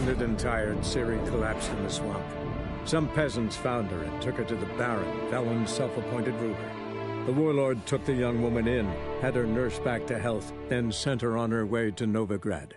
Wounded and tired, Ciri collapsed in the swamp. Some peasants found her and took her to the Baron, Velen's self-appointed ruler. The warlord took the young woman in, had her nursed back to health, then sent her on her way to Novigrad.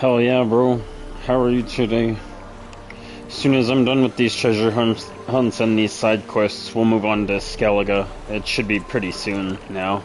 Hell yeah, bro. How are you today? As soon as I'm done with these treasure hunts and these side quests, we'll move on to Skellige. It should be pretty soon now.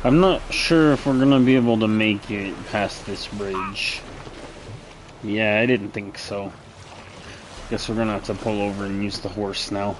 I'm not sure if we're gonna be able to make it past this bridge. Yeah, I didn't think so. Guess we're gonna have to pull over and use the horse now.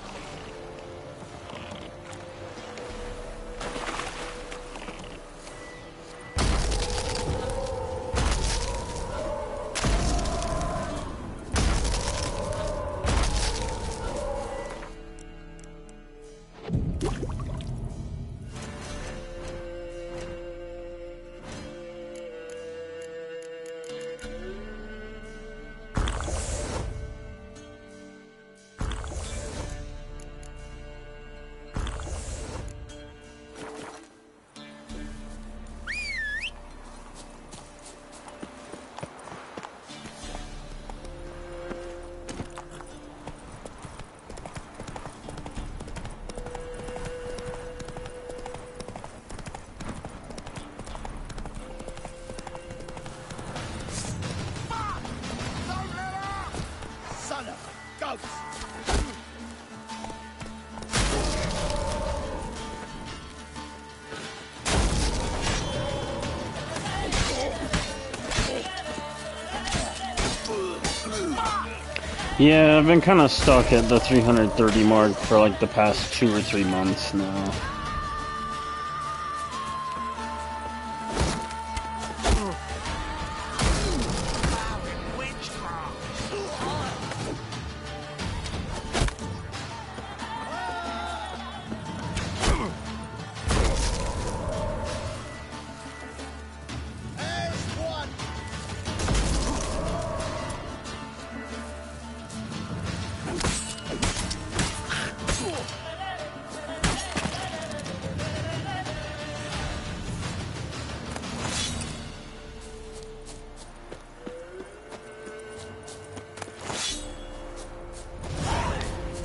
Yeah, I've been kind of stuck at the 330 mark for like the past 2 or 3 months now.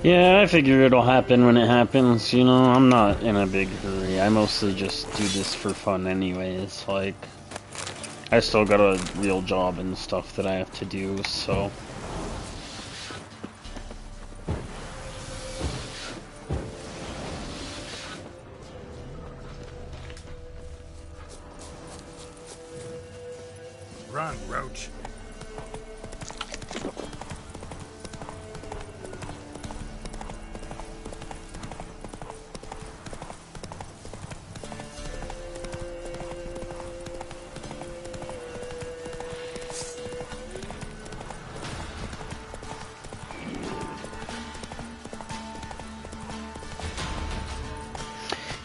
Yeah, I figure it'll happen when it happens, you know, I'm not in a big hurry. I mostly just do this for fun anyways, like, I still got a real job and stuff that I have to do, so... Run, Roach.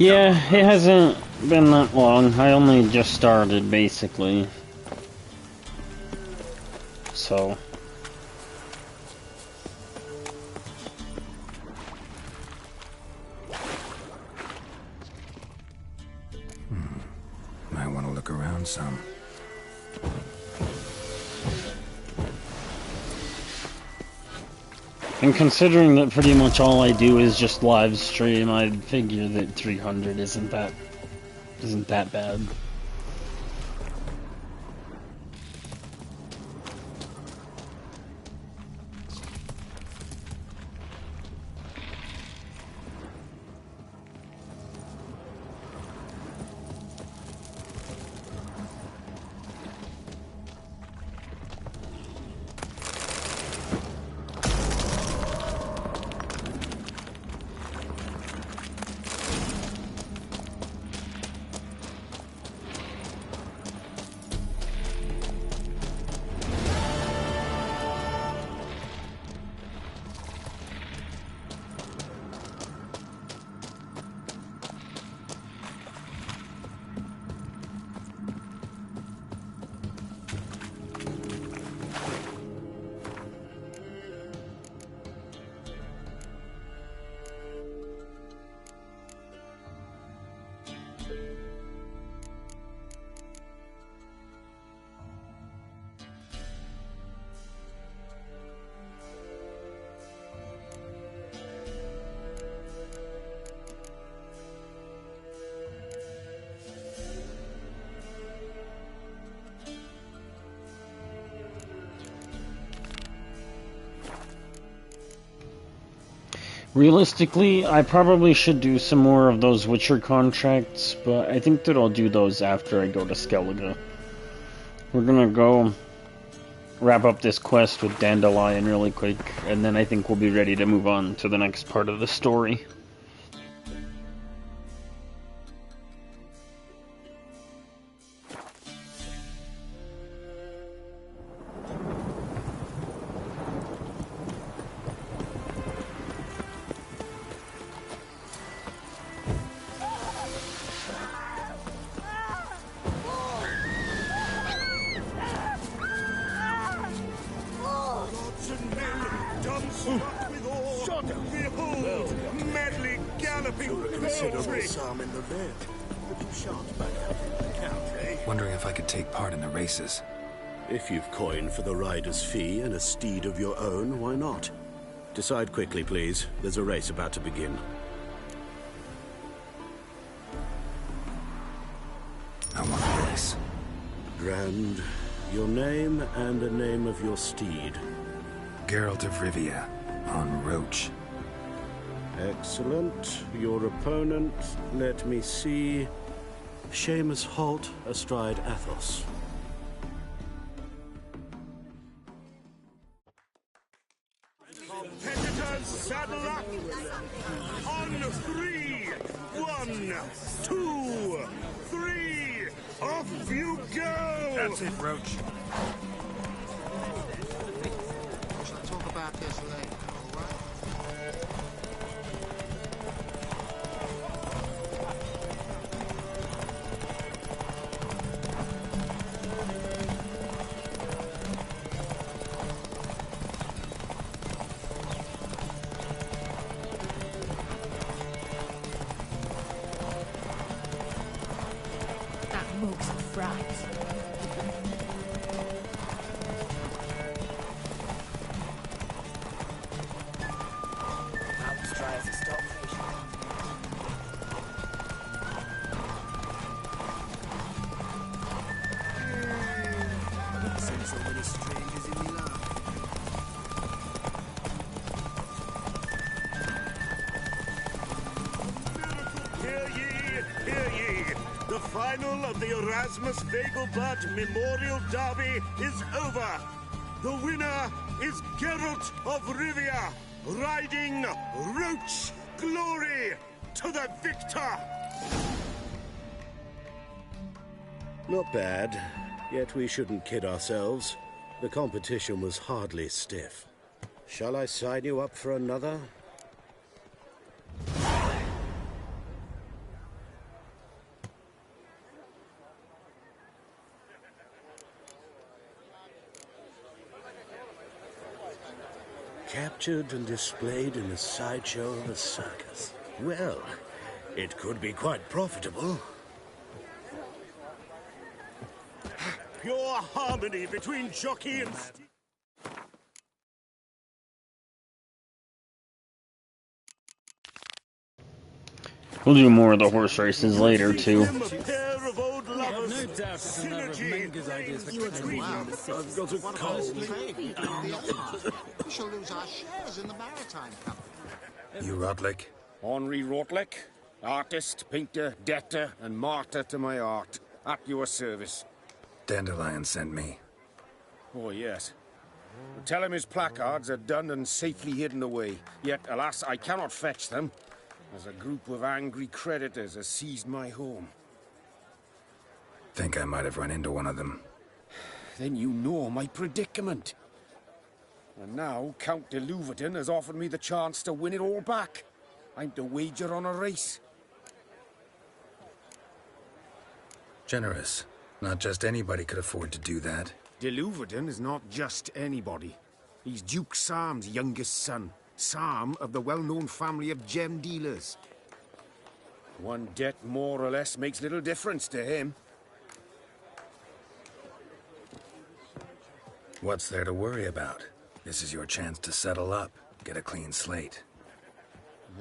Yeah, it hasn't been that long. I only just started, basically. So... Might want to look around some. And considering that pretty much all I do is just live stream, I'd figure that 300 isn't that bad. Realistically, I probably should do some more of those Witcher contracts, but I think that I'll do those after I go to Skellige. We're gonna go wrap up this quest with Dandelion really quick, and then I think we'll be ready to move on to the next part of the story. Wondering if I could take part in the races. If you've coin for the rider's fee and a steed of your own, why not? Decide quickly, please. There's a race about to begin. I want a race. Grand, your name and the name of your steed. Geralt of Rivia, on Roach. Excellent. Your opponent, let me see. Seamus Holt astride Athos. Competitors, saddle up! On 3! 1, 2, 3! Off you go! That's it, Roach. We shall talk about this later, all right? That moog's a frat. That's dry as a stockfish. Never seen so many strangers in my life. Hear ye, hear ye! The final of the Erasmus Vegelbud Memorial Derby is over. The winner is Geralt of Rivia, riding Roach. Glory to the victor! Not bad, yet we shouldn't kid ourselves. The competition was hardly stiff. Shall I sign you up for another? Captured and displayed in the sideshow of a circus. Well, it could be quite profitable. Pure harmony between jockey and... We'll do more of the horse races later, too. A pair of old lovers. No doubt it's another of Menger's ideas for between the six. I've got a cold. We shall lose our shares in the maritime company. You Rotlick? Henri Rotlick, artist, painter, debtor, and martyr to my art. At your service. Dandelion sent me. Oh, yes. Tell him his placards are done and safely hidden away. Yet, alas, I cannot fetch them, as a group of angry creditors has seized my home. Think I might have run into one of them. Then you know my predicament. And now Count de Louverton has offered me the chance to win it all back. I'm to wager on a race. Generous. Not just anybody could afford to do that. De Louverton is not just anybody. He's Duke Sam's youngest son. Sam of the well-known family of gem dealers. One debt more or less makes little difference to him. What's there to worry about? This is your chance to settle up, get a clean slate.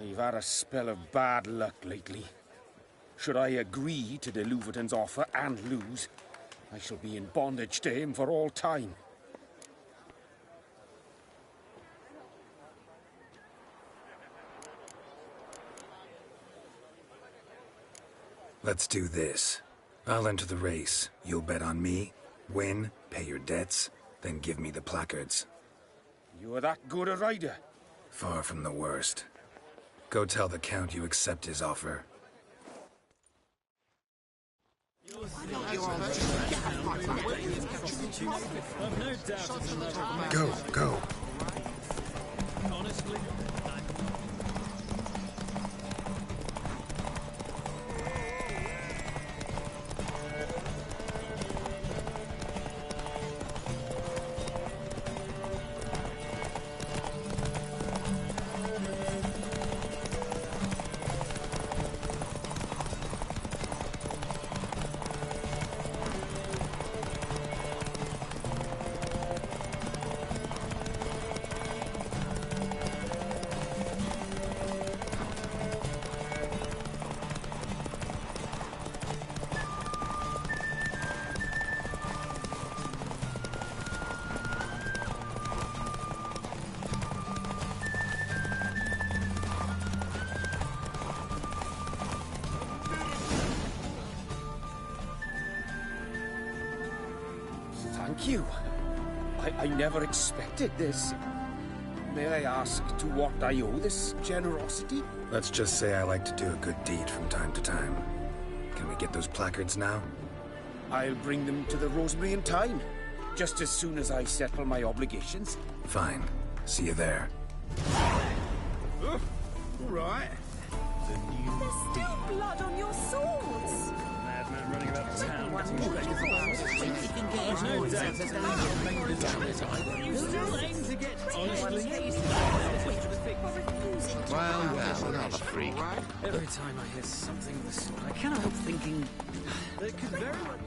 I've had a spell of bad luck lately. Should I agree to de Louverton's offer and lose, I shall be in bondage to him for all time. Let's do this. I'll enter the race. You'll bet on me, win, pay your debts, then give me the placards. You're that good a rider? Far from the worst. Go tell the Count you accept his offer. Go, go. Honestly, Thank you. I never expected this. May I ask to what I owe this generosity? Let's just say I like to do a good deed from time to time. Can we get those placards now? I'll bring them to the Rosemary in time, just as soon as I settle my obligations. Fine. See you there. All right. There's still blood on your swords. madman running about town. Anyone getting would ready have for thought. no doubt there's You still aim to get honestly. Well, another freak. Every time I hear something of the sort, I cannot help thinking that it could very well.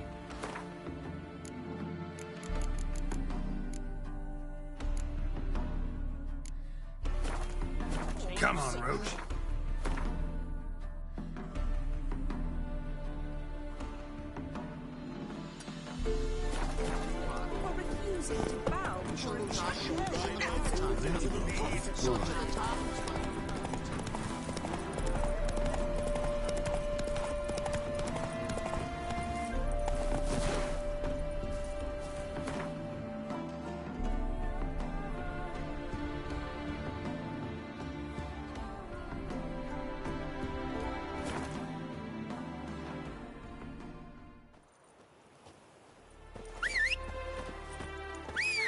Come on, Roach. You're refusing to bow before a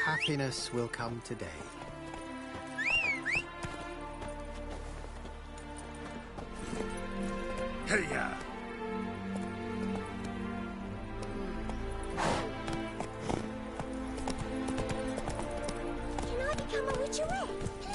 Happiness will come today. Hey-ya! Can I become a witcherette?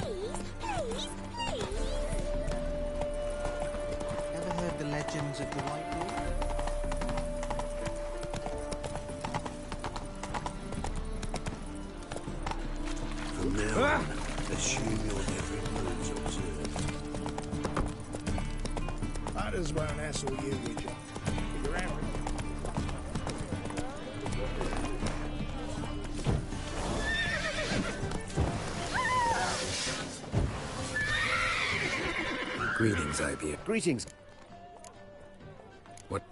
assume your every move's observed. Others won't hassle you with your average. Greetings, IBM. Greetings. What?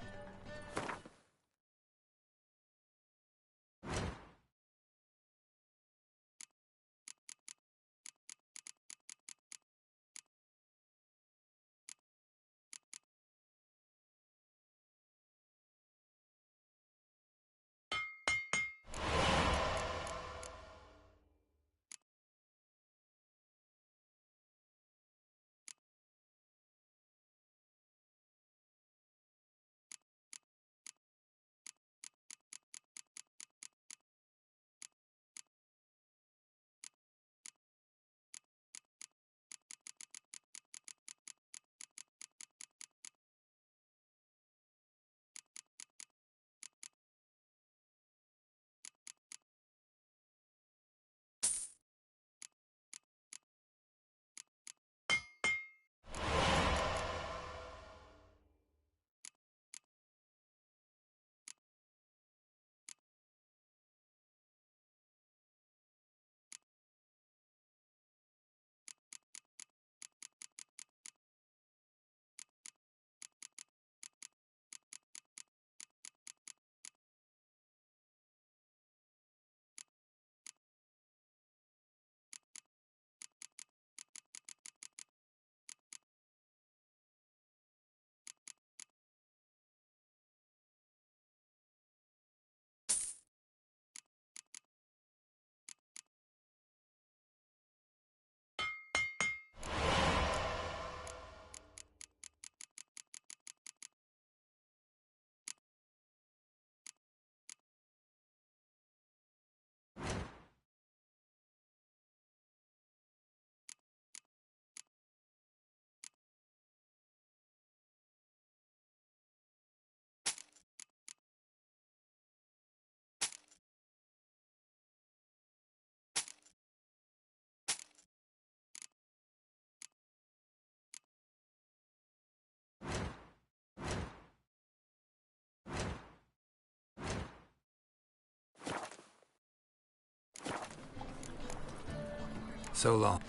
So long.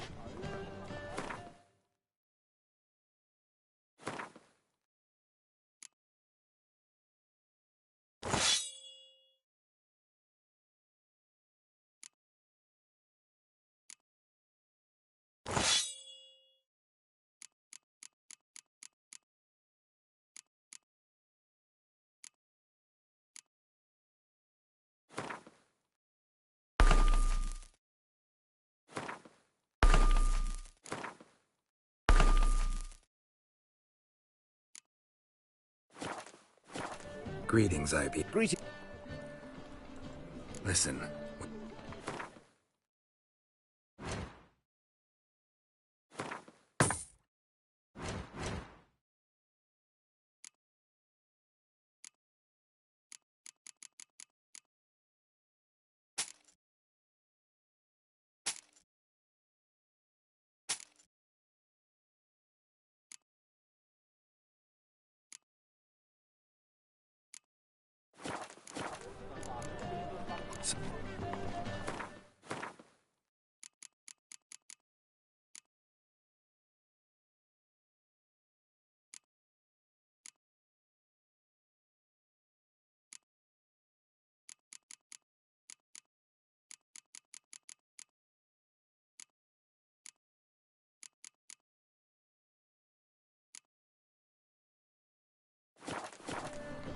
Greetings, IB. Greetings. Listen.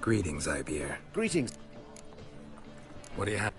Greetings, IBR. Greetings. What do you have?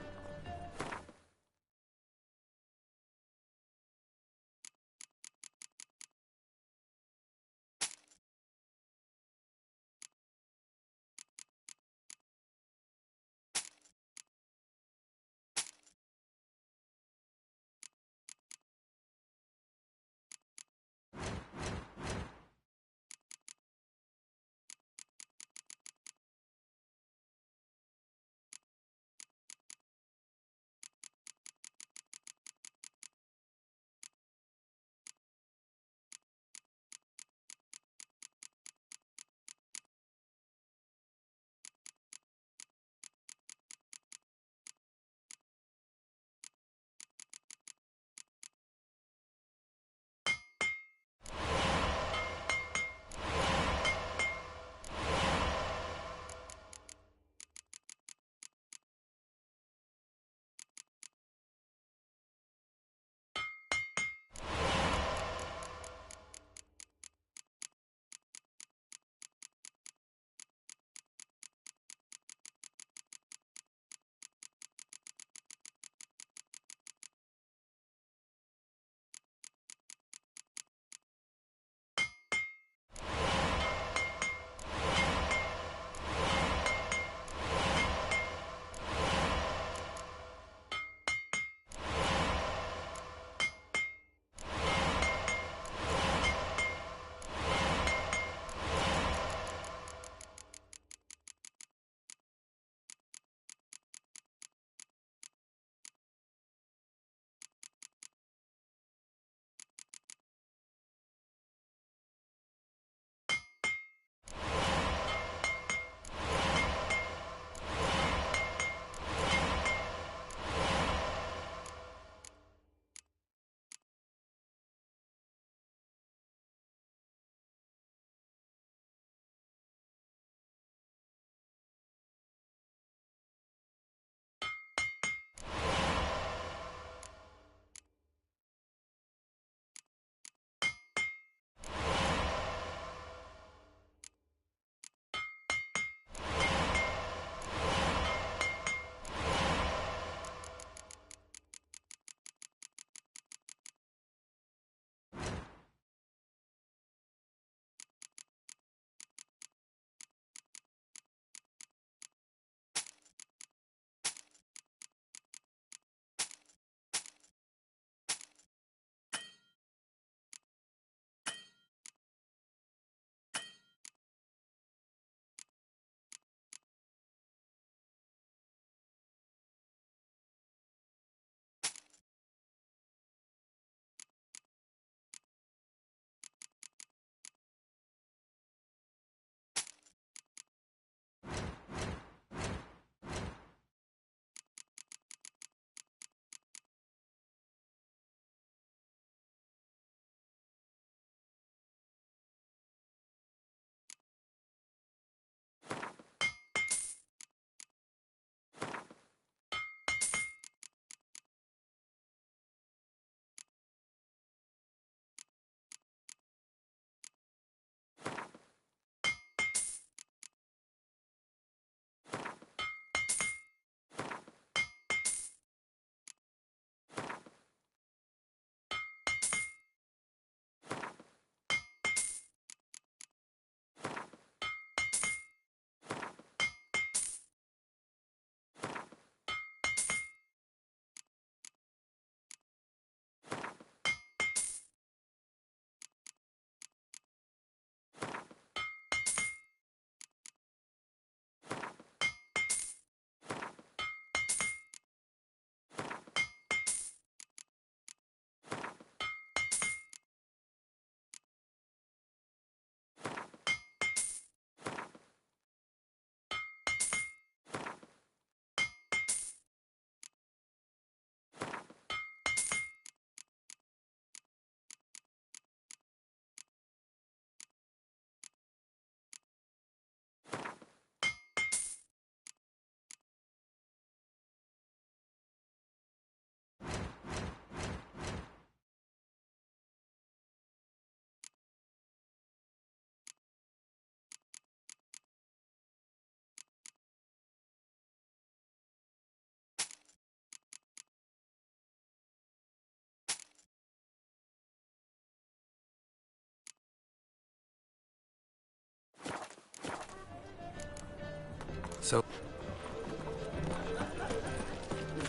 So...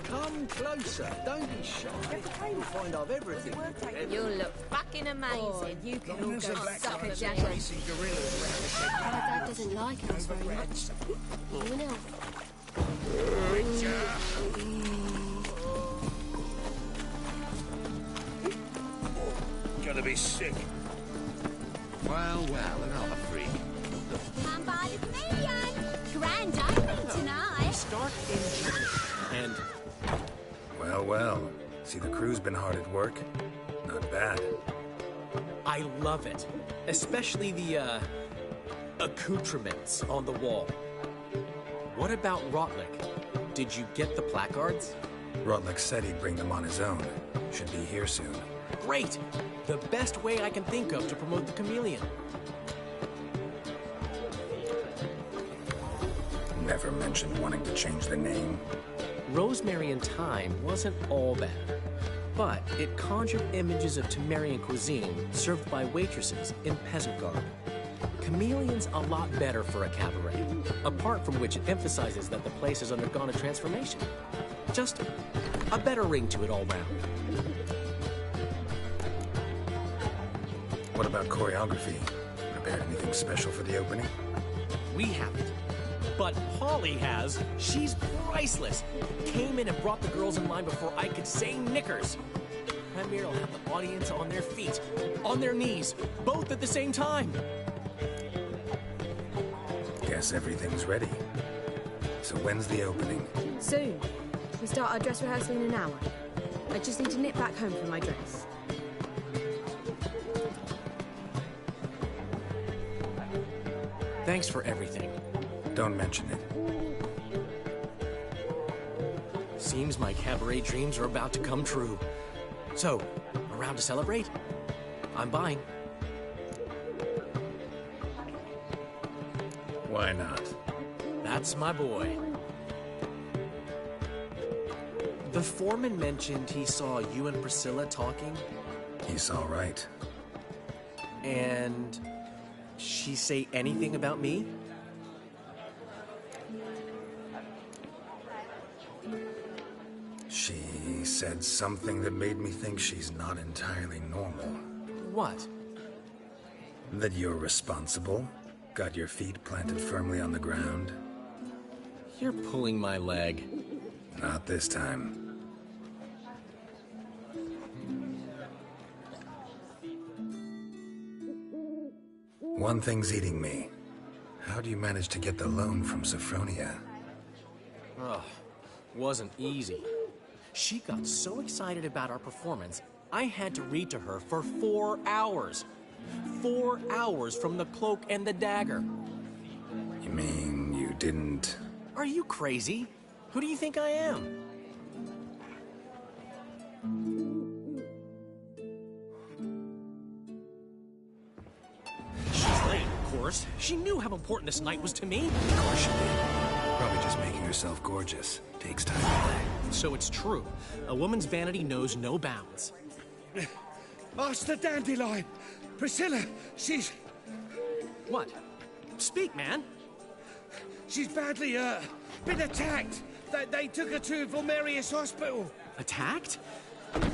Come closer. Don't be shy. You'll find I've everything. You look fucking amazing. You can all go suck a jacket. Chasing gorillas around the city. My dad doesn't like us very much. You know. Gonna be sick. Well, another freak. Come by the pavilion. Grand opening tonight. Start enjoying and Well. See, the crew's been hard at work. Not bad. I love it. Especially the, accoutrements on the wall. What about Rotlick? Did you get the placards? Rotlick said he'd bring them on his own. Should be here soon. Great! The best way I can think of to promote the chameleon. Never mentioned wanting to change the name. Rosemary and Thyme wasn't all bad, but it conjured images of Temerian cuisine served by waitresses in peasant garb. Chameleon's a lot better for a cabaret, apart from which it emphasizes that the place has undergone a transformation. Just a better ring to it all round. What about choreography? Prepared anything special for the opening? We haven't. But Polly has. She's priceless. Came in and brought the girls in line before I could say knickers. Premier will have the audience on their feet, on their knees, both at the same time. Guess everything's ready. So when's the opening? Soon. We start our dress rehearsal in an hour. I just need to nip back home for my dress. Thanks for everything. Don't mention it. Seems my cabaret dreams are about to come true. So, around to celebrate? I'm buying. Why not? That's my boy. The foreman mentioned he saw you and Priscilla talking. He's all right. And she say anything about me? She said something that made me think she's not entirely normal. What? That you're responsible, got your feet planted firmly on the ground. You're pulling my leg. Not this time. One thing's eating me. How do you manage to get the loan from Sophronia? Ugh, wasn't easy. She got so excited about our performance, I had to read to her for 4 hours. 4 hours from the Cloak and the Dagger. You mean you didn't... Are you crazy? Who do you think I am? She's late, of course. She knew how important this night was to me. Of course she did. Probably just making herself gorgeous. Takes time. So it's true. A woman's vanity knows no bounds. Ask the dandelion. Priscilla, she's... What? Speak, man. She's badly, been attacked. They took her to Vulmerius Hospital. Attacked?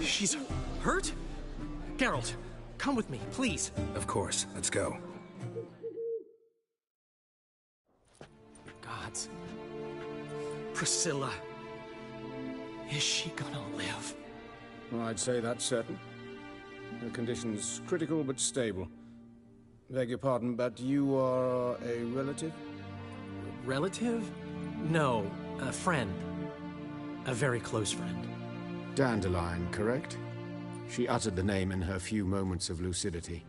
She's hurt? Geralt, come with me, please. Of course. Let's go. Gods. Priscilla. Is she gonna live? Well, I'd say that's certain. Her condition's critical but stable. Beg your pardon, but you are a relative? Relative? No, a friend. A very close friend. Dandelion, correct? She uttered the name in her few moments of lucidity.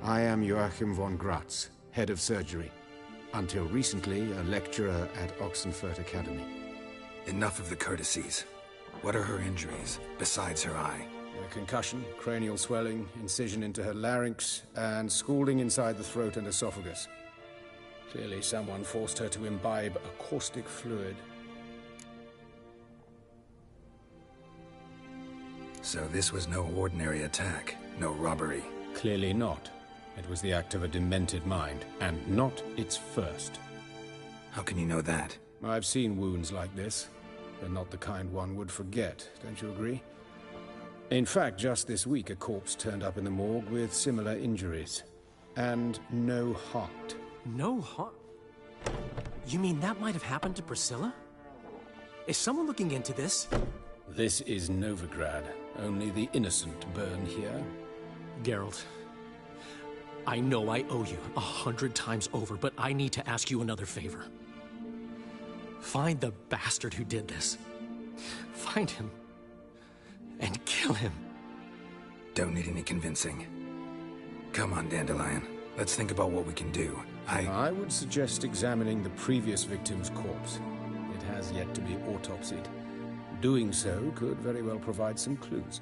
I am Joachim von Gratz, head of surgery. Until recently, a lecturer at Oxenfurt Academy. Enough of the courtesies. What are her injuries, besides her eye? A concussion, cranial swelling, incision into her larynx, and scalding inside the throat and esophagus. Clearly someone forced her to imbibe a caustic fluid. So this was no ordinary attack, no robbery. Clearly not. It was the act of a demented mind, and not its first. How can you know that? I've seen wounds like this, but not the kind one would forget, don't you agree? In fact, just this week a corpse turned up in the morgue with similar injuries. And no heart. No heart? You mean that might have happened to Priscilla? Is someone looking into this? This is Novigrad. Only the innocent burn here. Geralt, I know I owe you 100 times over, but I need to ask you another favor. Find the bastard who did this. Find him. And kill him. Don't need any convincing. Come on, Dandelion. Let's think about what we can do. I would suggest examining the previous victim's corpse. It has yet to be autopsied. Doing so could very well provide some clues.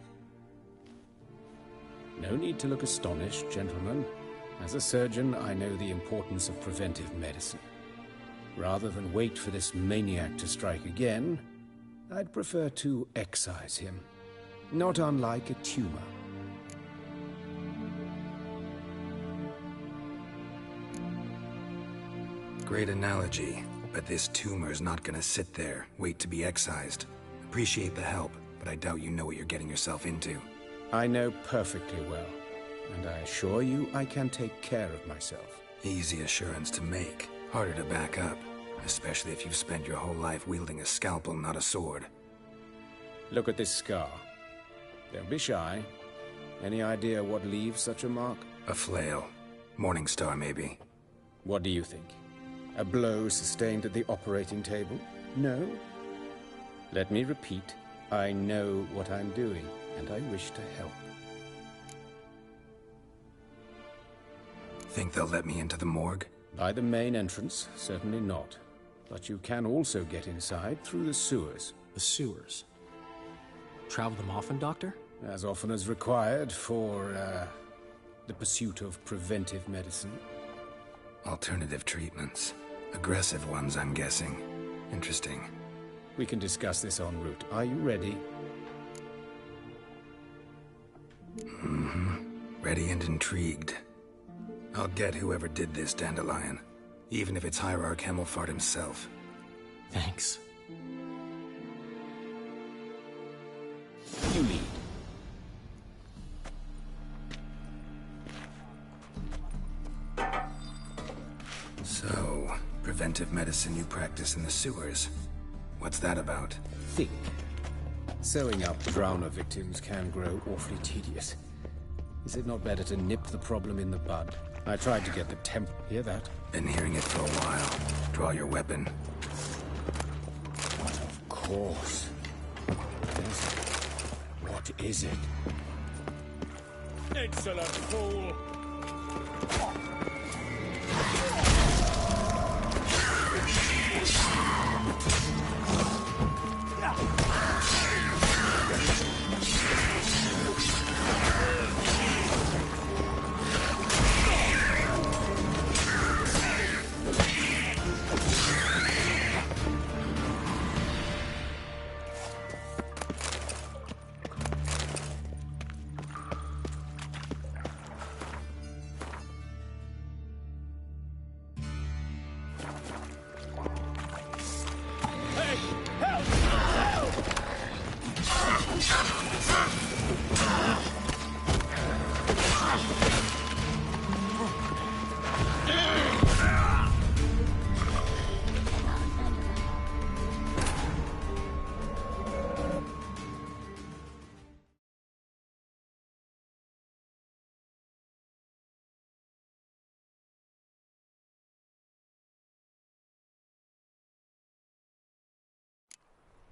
No need to look astonished, gentlemen. As a surgeon, I know the importance of preventive medicine. Rather than wait for this maniac to strike again, I'd prefer to excise him. Not unlike a tumor. Great analogy, but this tumor's not gonna sit there, wait to be excised. Appreciate the help, but I doubt you know what you're getting yourself into. I know perfectly well, and I assure you I can take care of myself. Easy assurance to make, harder to back up, especially if you've spent your whole life wielding a scalpel, not a sword. Look at this scar. Don't be shy. Any idea what leaves such a mark? A flail. Morningstar, maybe. What do you think? A blow sustained at the operating table? No? Let me repeat. I know what I'm doing, and I wish to help. Think they'll let me into the morgue? By the main entrance, certainly not. But you can also get inside through the sewers. The sewers? Travel them often, Doctor? As often as required for, the pursuit of preventive medicine. Alternative treatments. Aggressive ones, I'm guessing. Interesting. We can discuss this en route. Are you ready? Mm-hmm. Ready and intrigued. I'll get whoever did this, Dandelion. Even if it's Hierarch Hemmelfart himself. Thanks. You lead. So, preventive medicine you practice in the sewers. What's that about? Think. Sewing up drowner victims can grow awfully tedious. Is it not better to nip the problem in the bud? I tried to get the temp... Hear that? Been hearing it for a while. Draw your weapon. Of course. What is it? Insolent fool!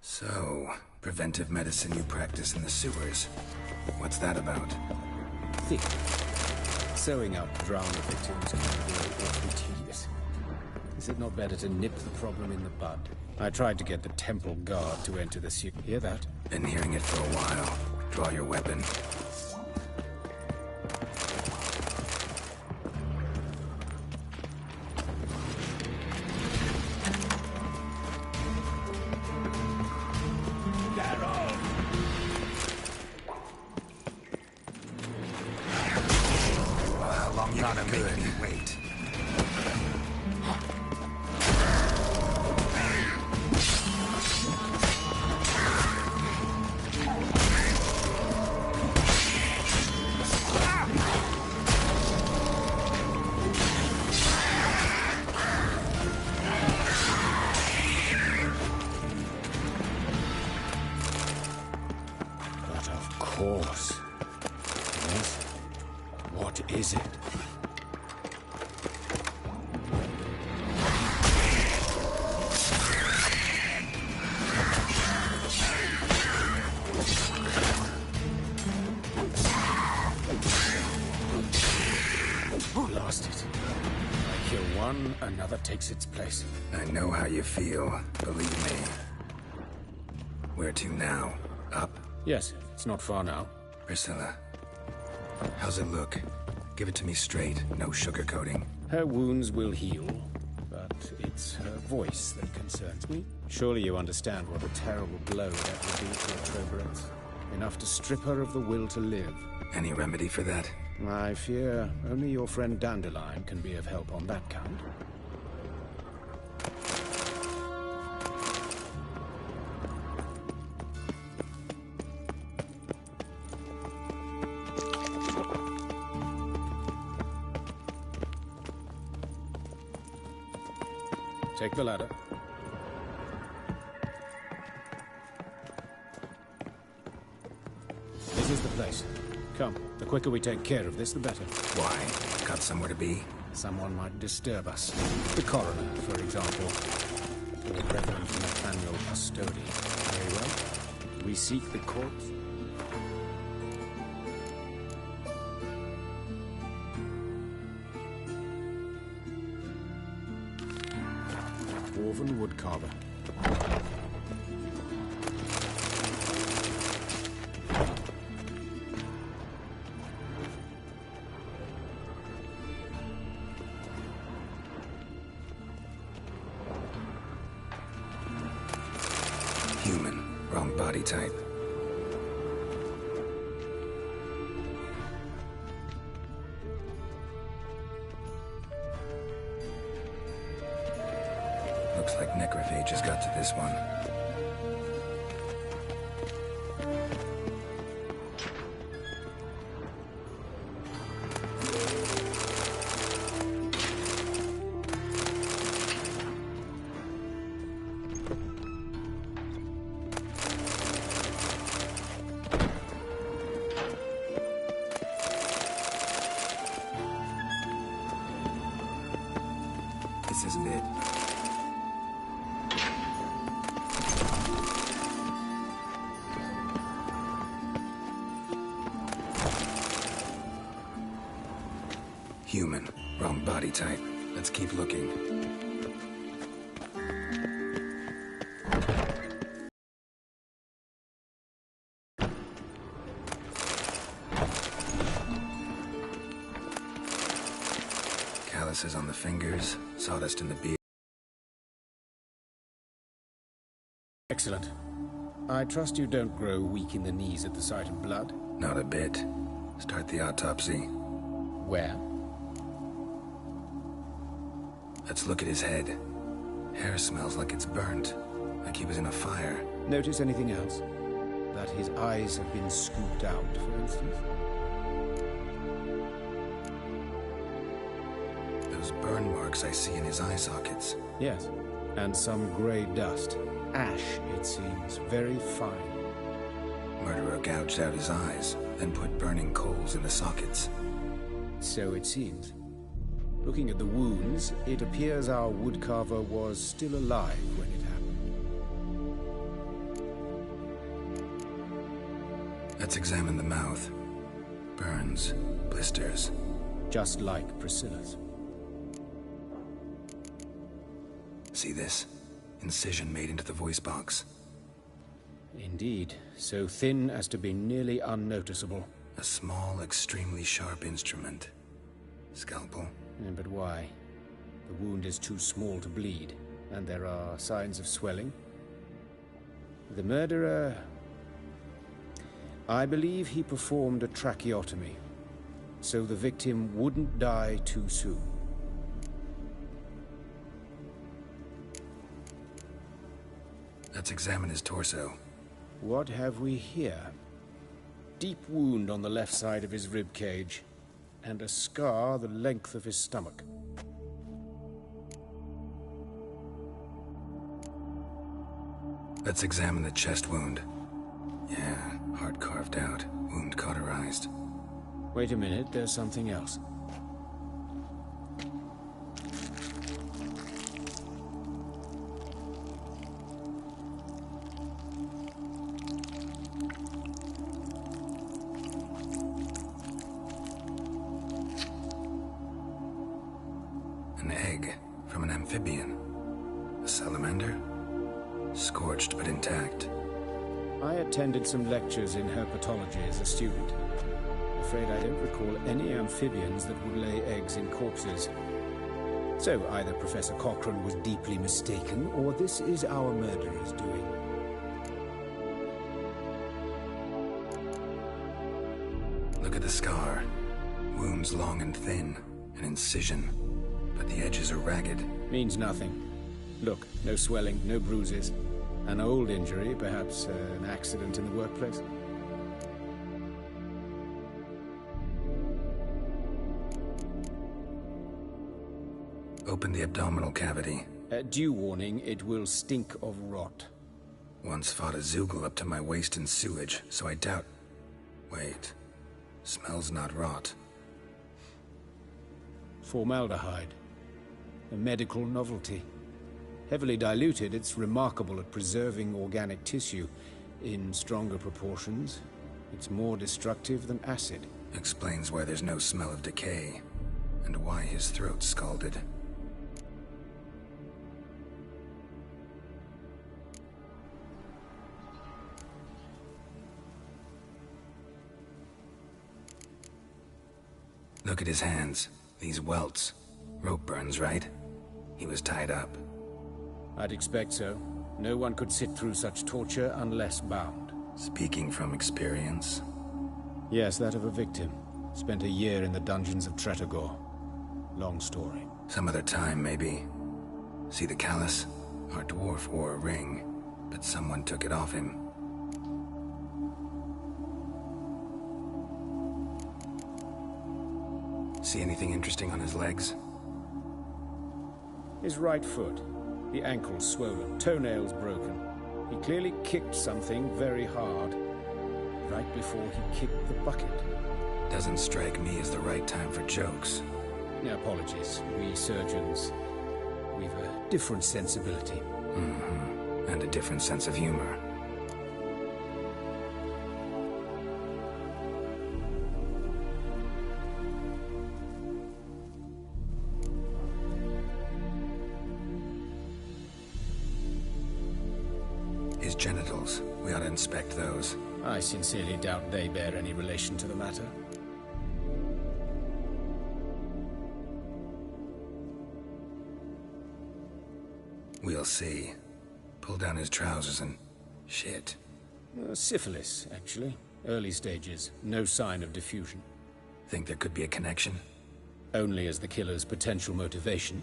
So, preventive medicine you practice in the sewers. What's that about? Think. Sewing up drowner victims can grow awfully tedious. Is it not better to nip the problem in the bud? I tried to get the temple guard to enter the sewer. Hear that? Been hearing it for a while. Draw your weapon. course. Yes? What is it? Lost it. I kill one, another takes its place. I know how you feel, believe me. Where to now? Up? Yes, it's not far now. Priscilla, how's it look? Give it to me straight, no sugarcoating. Her wounds will heal, but it's her voice that concerns me. Surely you understand what a terrible blow that would be for Troberets. Enough to strip her of the will to live. Any remedy for that? I fear only your friend Dandelion can be of help on that count. Take the ladder. This is the place. Come, the quicker we take care of this, the better. Why? Got somewhere to be? Someone might disturb us. The coroner, for example. Or Reverend Nathaniel Custody. Very well. We seek the corpse. Dwarven woodcarver. Human. Wrong body type. Looks like necrophage has got to this one. This isn't it. Human. Wrong body type. Let's keep looking. Calluses on the fingers, sawdust in the beard. Excellent. I trust you don't grow weak in the knees at the sight of blood. Not a bit. Start the autopsy. Where? Let's look at his head. Hair smells like it's burnt, like he was in a fire. Notice anything else? That his eyes have been scooped out, for instance? Those burn marks I see in his eye sockets. Yes. And some grey dust. Ash, it seems. Very fine. Murderer gouged out his eyes, then put burning coals in the sockets. So it seems. Looking at the wounds, it appears our woodcarver was still alive when it happened. Let's examine the mouth. Burns, blisters. Just like Priscilla's. See this? Incision made into the voice box. Indeed, so thin as to be nearly unnoticeable. A small, extremely sharp instrument. Scalpel. But why? The wound is too small to bleed, and there are signs of swelling. The murderer... I believe he performed a tracheotomy, so the victim wouldn't die too soon. Let's examine his torso. What have we here? Deep wound on the left side of his rib cage, and a scar the length of his stomach. Let's examine the chest wound. Yeah, Heart carved out, wound cauterized. Wait a minute, there's something else. An egg from an amphibian. A salamander? Scorched but intact. I attended some lectures in herpetology as a student. Afraid I don't recall any amphibians that would lay eggs in corpses. So either Professor Cochrane was deeply mistaken, or this is our murderer's doing. Look at the scar. Wounds long and thin. An incision. But the edges are ragged. Means nothing. Look, no swelling, no bruises. An old injury, perhaps an accident in the workplace. Open the abdominal cavity. Due warning, it will stink of rot. Once fought a Zoogle up to my waist in sewage, so I doubt... Wait. Smells not rot. Formaldehyde. A medical novelty. Heavily diluted, it's remarkable at preserving organic tissue. In stronger proportions, it's more destructive than acid. Explains why there's no smell of decay, and why his throat's scalded. Look at his hands. These welts. Rope burns, right? He was tied up. I'd expect so. No one could sit through such torture unless bound. Speaking from experience? Yes, that of a victim. Spent a year in the dungeons of Tretogor. Long story. Some other time, maybe. See the callus? Our dwarf wore a ring, but someone took it off him. See anything interesting on his legs? His right foot. The ankle swollen, toenails broken. He clearly kicked something very hard. Right before he kicked the bucket. Doesn't strike me as the right time for jokes. Apologies. We surgeons, we've a different sensibility. Mm-hmm. And a different sense of humor. His genitals. We ought to inspect those. I sincerely doubt they bear any relation to the matter. We'll see. Pull down his trousers and... shit. Syphilis, actually. Early stages. No sign of diffusion. Think there could be a connection? Only as the killer's potential motivation.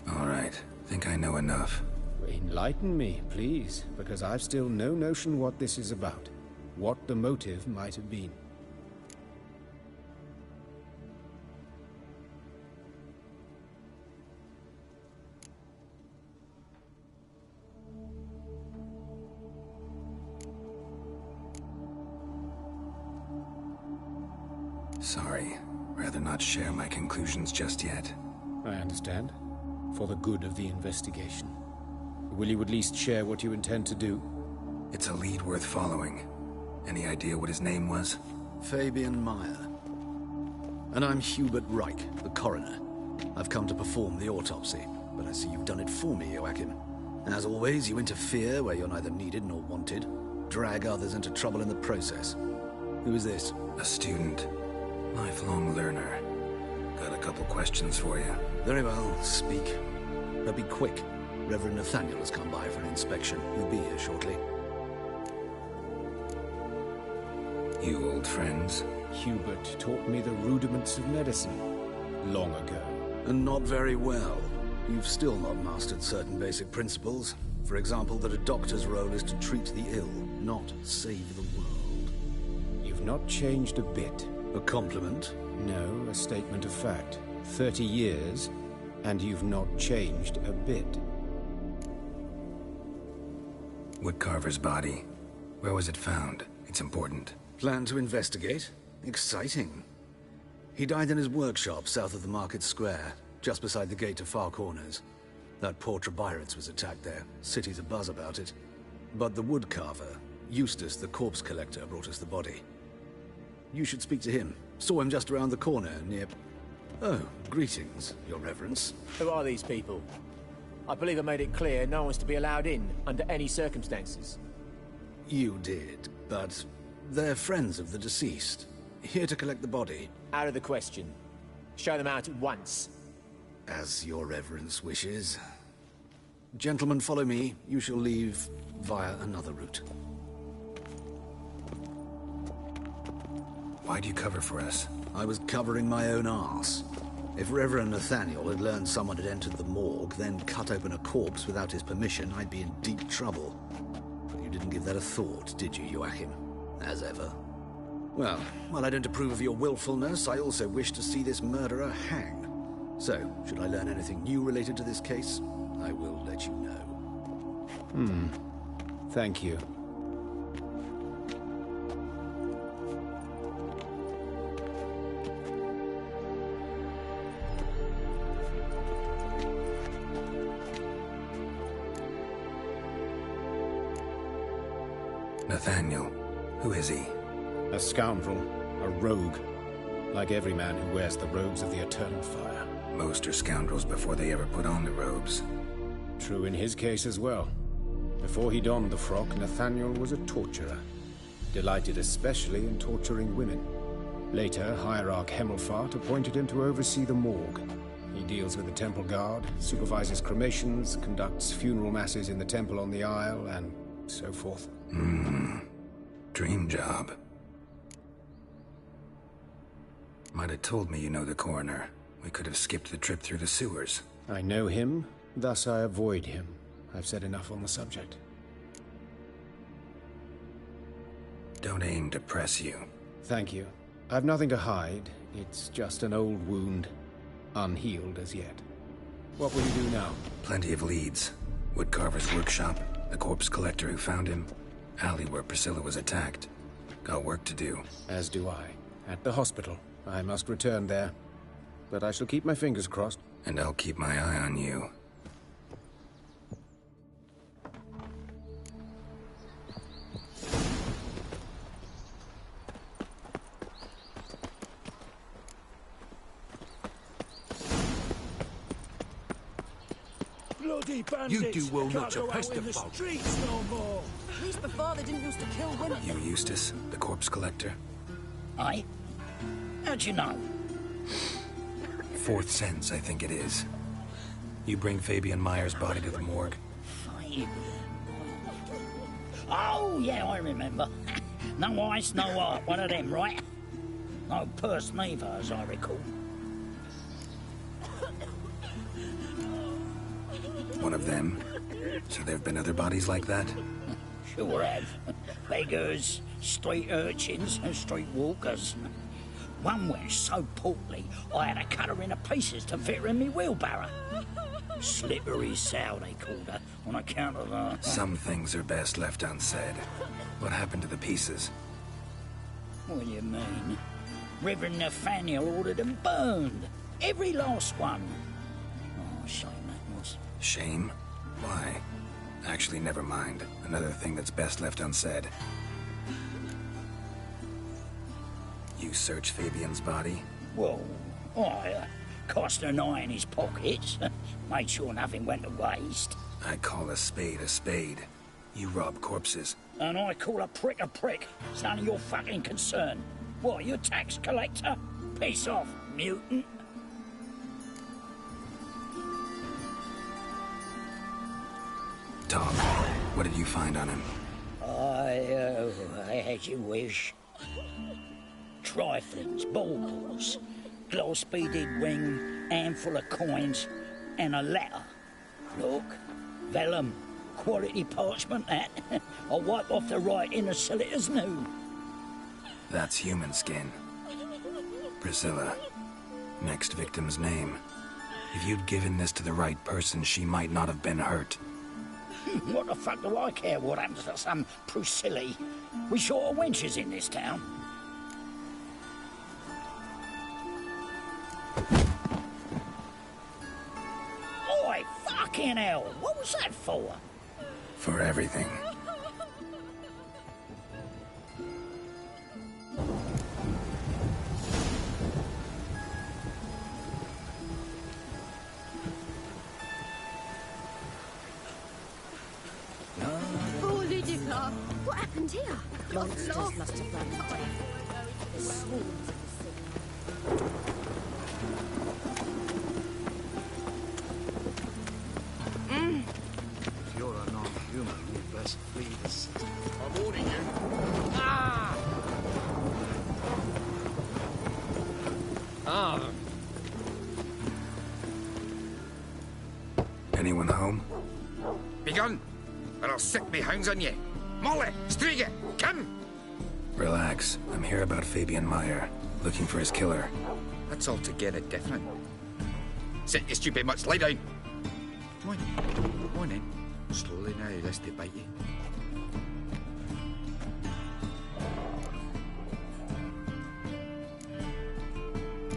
All right. Think I know enough. Enlighten me, please, because I've still no notion what this is about. What the motive might have been. Sorry. Rather not share my conclusions just yet. I understand. For the good of the investigation. Will you at least share what you intend to do? It's a lead worth following. Any idea what his name was? Fabian Meyer. And I'm Hubert Reich, the coroner. I've come to perform the autopsy, but I see you've done it for me, Joachim. As always, you interfere where you're neither needed nor wanted. Drag others into trouble in the process. Who is this? A student. Lifelong learner. Got a couple questions for you. Very well, speak. But be quick. Reverend Nathaniel has come by for an inspection. He'll be here shortly. You old friends? Hubert taught me the rudiments of medicine. Long ago. And not very well. You've still not mastered certain basic principles. For example, that a doctor's role is to treat the ill, not save the world. You've not changed a bit. A compliment? No, a statement of fact. 30 years, and you've not changed a bit. Woodcarver's body. Where was it found? It's important. Plan to investigate? Exciting. He died in his workshop south of the market square, just beside the gate to Far Corners. That poor Trebirates was attacked there. City's abuzz about it. But the woodcarver, Eustace the corpse collector, brought us the body. You should speak to him. Saw him just around the corner near... Oh, greetings, Your Reverence. Who are these people? I believe I made it clear no one's to be allowed in under any circumstances. You did, but they're friends of the deceased. Here to collect the body. Out of the question. Show them out at once. As Your Reverence wishes. Gentlemen, follow me. You shall leave via another route. Why'd you cover for us? I was covering my own arse. If Reverend Nathaniel had learned someone had entered the morgue, then cut open a corpse without his permission, I'd be in deep trouble. But you didn't give that a thought, did you, Joachim? As ever. Well, while I don't approve of your willfulness, I also wish to see this murderer hang. So, should I learn anything new related to this case, I will let you know. Thank you. Nathaniel. Who is he? A scoundrel. A rogue. Like every man who wears the robes of the Eternal Fire. Most are scoundrels before they ever put on the robes. True in his case as well. Before he donned the frock, Nathaniel was a torturer. Delighted especially in torturing women. Later, Hierarch Hemmelfart appointed him to oversee the morgue. He deals with the temple guard, supervises cremations, conducts funeral masses in the temple on the Isle, and so forth. Dream job. Might have told me you know the coroner. We could have skipped the trip through the sewers. I know him, thus I avoid him. I've said enough on the subject. Don't aim to press you. Thank you. I've nothing to hide. It's just an old wound, unhealed as yet. What will you do now? Plenty of leads. Woodcarver's workshop, the corpse collector who found him, alley where Priscilla was attacked. Got work to do. As do I. At the hospital. I must return there. But I shall keep my fingers crossed. And I'll keep my eye on you. Bloody bandits! You do well Can't not to go out pest in the the folk. streets no more. At least before they didn't used to kill women. You Eustace, the corpse collector? Aye? How'd you know? Fourth sense, I think it is. You bring Fabian Meyer's body to the morgue. Fine. Oh, yeah, I remember. No ice, no art, one of them, right? No purse neither, as I recall. One of them? So there have been other bodies like that? Sure have. Beggars, street urchins, and street walkers. One went so portly, I had to cut her into pieces to fit her in me wheelbarrow. Slippery sow, they called her, on account of her. Some things are best left unsaid. What happened to the pieces? What do you mean? Reverend Nathaniel ordered them burned. Every last one. Oh, shame that was. Shame? Why? Actually, never mind. Another thing that's best left unsaid. You search Fabian's body? Well, I cast an eye in his pockets. Made sure nothing went to waste. I call a spade a spade. You rob corpses. And I call a prick a prick. It's none of your fucking concern. What, you tax collector? Piss off, mutant. Tom, what did you find on him? As you wish. Triflings, baubles, gloss-beaded ring, handful of coins, and a letter. Look, vellum, quality parchment, that. I'll wipe off the writing and sell it as new. That's human skin. Priscilla. Next victim's name. If you'd given this to the right person, she might not have been hurt. What the fuck do I care what happens to some Priscilla? We short of wenches in this town. Oi, fucking hell! What was that for? For everything. Holy dicker! What happened here? Monsters must have run away. If you're a non-human, you'd best flee the city. I'm warning you. Ah! Anyone home? Begun, or I'll sick me hounds on ye. Molly, Striga, come! Relax. I'm here about Fabian Meyer, looking for his killer. That's altogether different. Sit, you stupid mutts, lie down. Come on then. Slowly now, lest they bite you.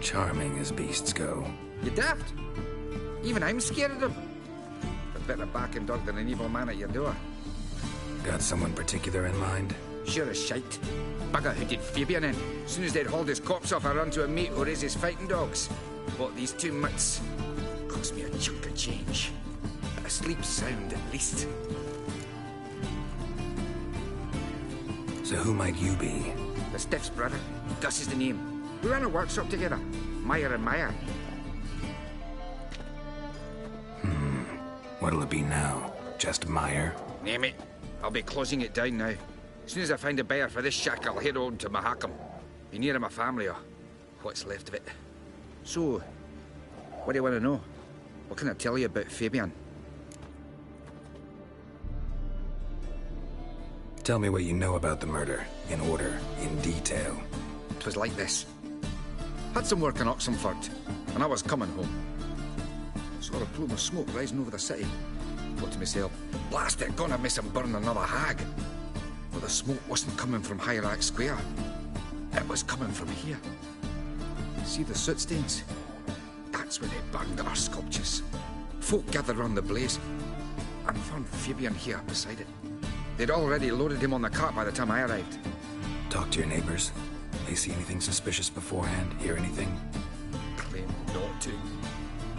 Charming as beasts go. You daft? Even I'm scared of them. A better backing dog than an evil man at your door. Got someone particular in mind? Sure as shite. Bugger who did Fabian in. As soon as they'd hauled his corpse off, I run to a mate who raised his fighting dogs. Bought these 2 mutts. Cost me a chunk of change. But a sleep sound at least. So who might you be? The Stiff's brother. Gus is the name. We ran a workshop together. Meyer and Meyer. What'll it be now? Just Meyer? Name it. I'll be closing it down now. As soon as I find a buyer for this shack, I'll head on to Mahakam. Be near my family, or what's left of it. So, what do you want to know? What can I tell you about Fabian? Tell me what you know about the murder, in order, in detail. It was like this. Had some work in Oxenford, and I was coming home. Saw a plume of smoke rising over the city. Thought to myself, blast it, gonna miss him burn another hag. But the smoke wasn't coming from Hierarch Square. It was coming from here. See the soot stains? That's where they burned our sculptures. Folk gathered round the blaze, and found Fabian here beside it. They'd already loaded him on the cart by the time I arrived. Talk to your neighbors. They see anything suspicious beforehand? Hear anything? Claim not to.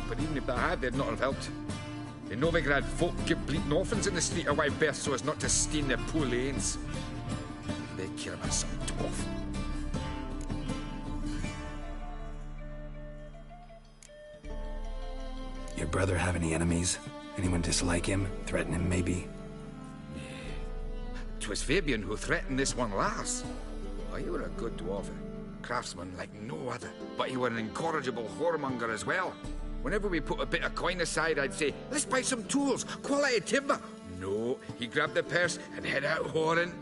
But even if they had, they'd not have helped. In Novigrad, folk give bleating orphans in the street a wide berth so as not to stain their poor lanes. They care about some dwarf. Your brother have any enemies? Anyone dislike him? Threaten him, maybe? 'Twas Fabian who threatened this one last. Oh, you were a good dwarf, craftsman like no other. But you were an incorrigible whoremonger as well. Whenever we put a bit of coin aside, I'd say, let's buy some tools, quality timber. No, he grabbed the purse and head out whoring.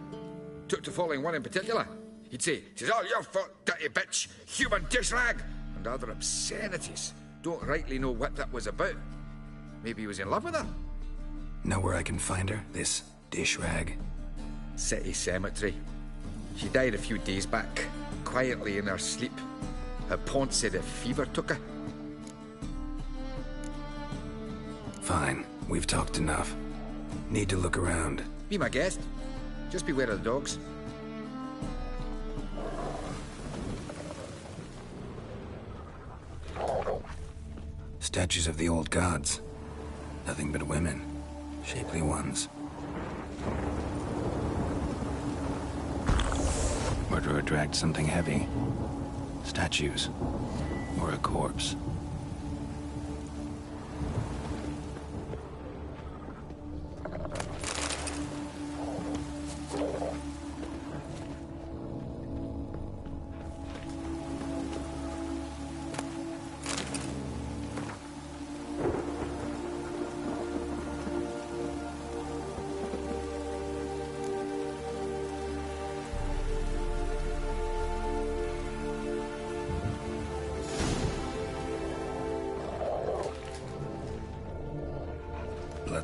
Took to following one in particular. He'd say, "'Tis all your fault, dirty bitch, human dish rag," and other obscenities. Don't rightly know what that was about. Maybe he was in love with her. Know where I can find her, this dish rag? City cemetery. She died a few days back, quietly in her sleep. Her pont said a fever took her. Fine, we've talked enough. Need to look around. Be my guest. Just beware of the dogs. Statues of the old gods. Nothing but women. Shapely ones. Murderer dragged something heavy. Statues. Or a corpse.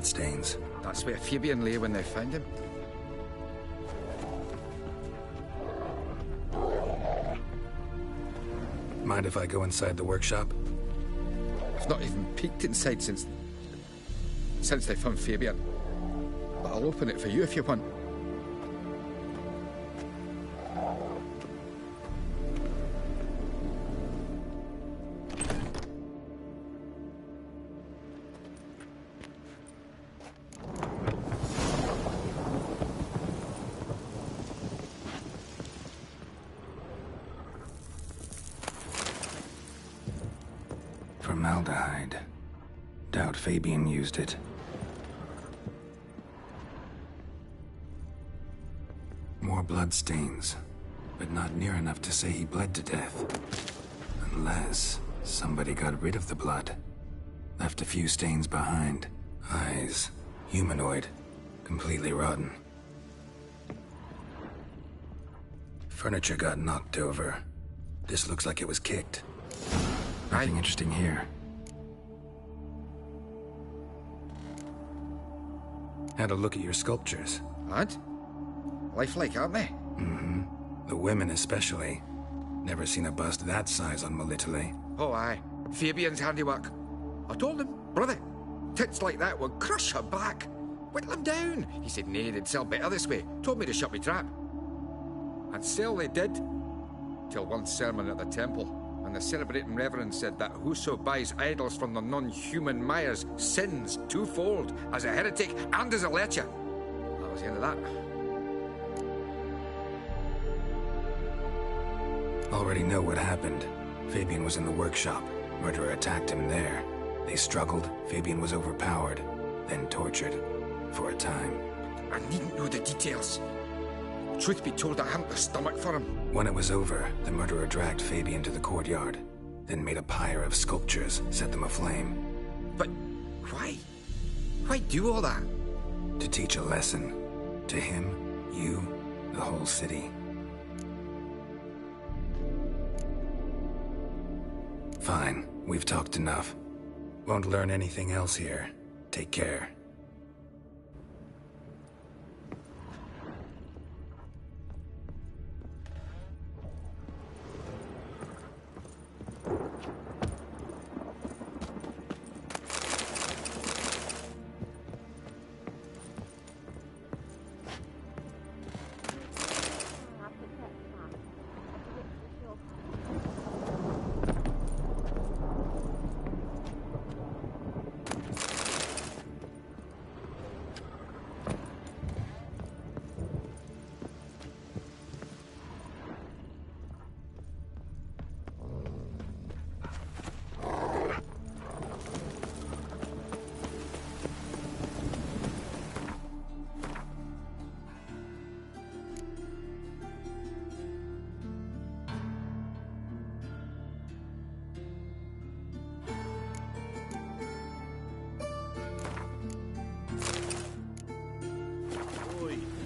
bloodstains. That's where Fabian lay when they found him. Mind if I go inside the workshop? I've not even peeked inside since they found Fabian. But I'll open it for you if you want. Formaldehyde. Doubt Fabian used it. More bloodstains, but not near enough to say he bled to death. Unless somebody got rid of the blood. Left a few stains behind. Eyes. Humanoid. Completely rotten. Furniture got knocked over. This looks like it was kicked. Nothing interesting here. Had a look at your sculptures. And? Lifelike, aren't they? Mm-hmm. The women especially. Never seen a bust that size on Melitele. Oh, aye. Fabian's handiwork. I told him, brother, tits like that would crush her back. Whittle him down. He said, nay, they'd sell better this way. Told me to shut me trap. And sell they did. Till one sermon at the temple. And the celebrating reverend said that whoso buys idols from the non-human Myers sins twofold, as a heretic and as a lecher. That was the end of that. Already know what happened. Fabian was in the workshop. Murderer attacked him there. They struggled. Fabian was overpowered, then tortured. For a time. I needn't know the details. Truth be told, I hadn't the stomach for him. When it was over, the murderer dragged Fabian to the courtyard, then made a pyre of sculptures, set them aflame. But why? Why do all that? To teach a lesson. To him, you, the whole city. Fine, we've talked enough. Won't learn anything else here. Take care.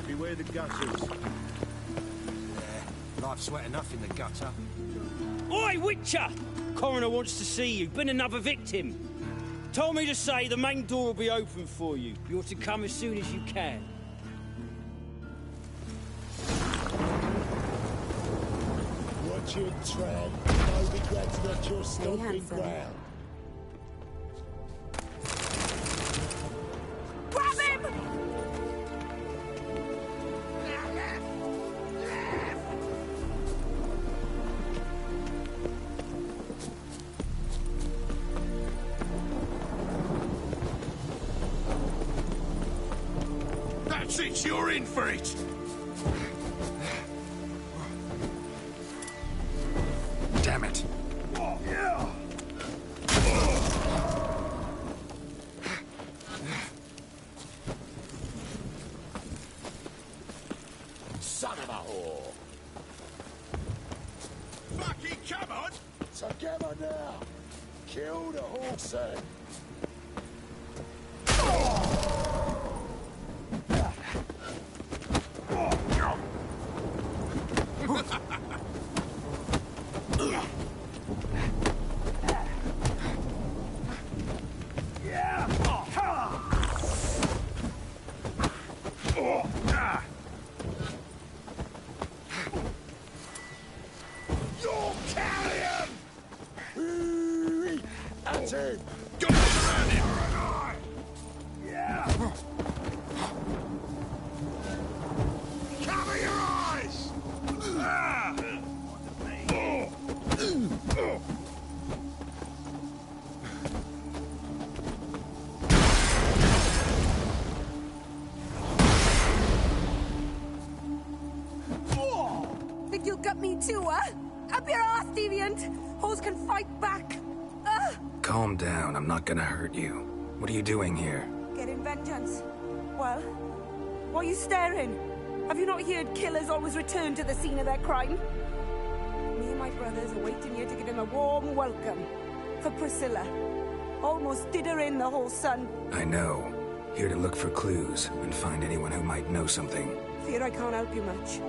Beware the gutters. Yeah, life's wet enough in the gutter. Oi, Witcher! Coroner wants to see you. Been another victim. Told me to say the main door will be open for you. You ought to come as soon as you can. Watch your tread. No regrets that you're stomping ground. Grab him! That's it, you're in for it! Damn it. Son of a whore! Fucking come on! So get on now! Kill the horse then! That's it. Go around him! Yeah. Cover your eyes! Ah. Think you'll gut me too, huh? Up your ass, deviant! Hoes can fight back! Calm down, I'm not gonna hurt you. What are you doing here? Getting vengeance. Well, why are you staring? Have you not heard killers always return to the scene of their crime? Me and my brothers are waiting here to give him a warm welcome. For Priscilla. Almost did her in, the whole son. I know. Here to look for clues and find anyone who might know something. Fear I can't help you much.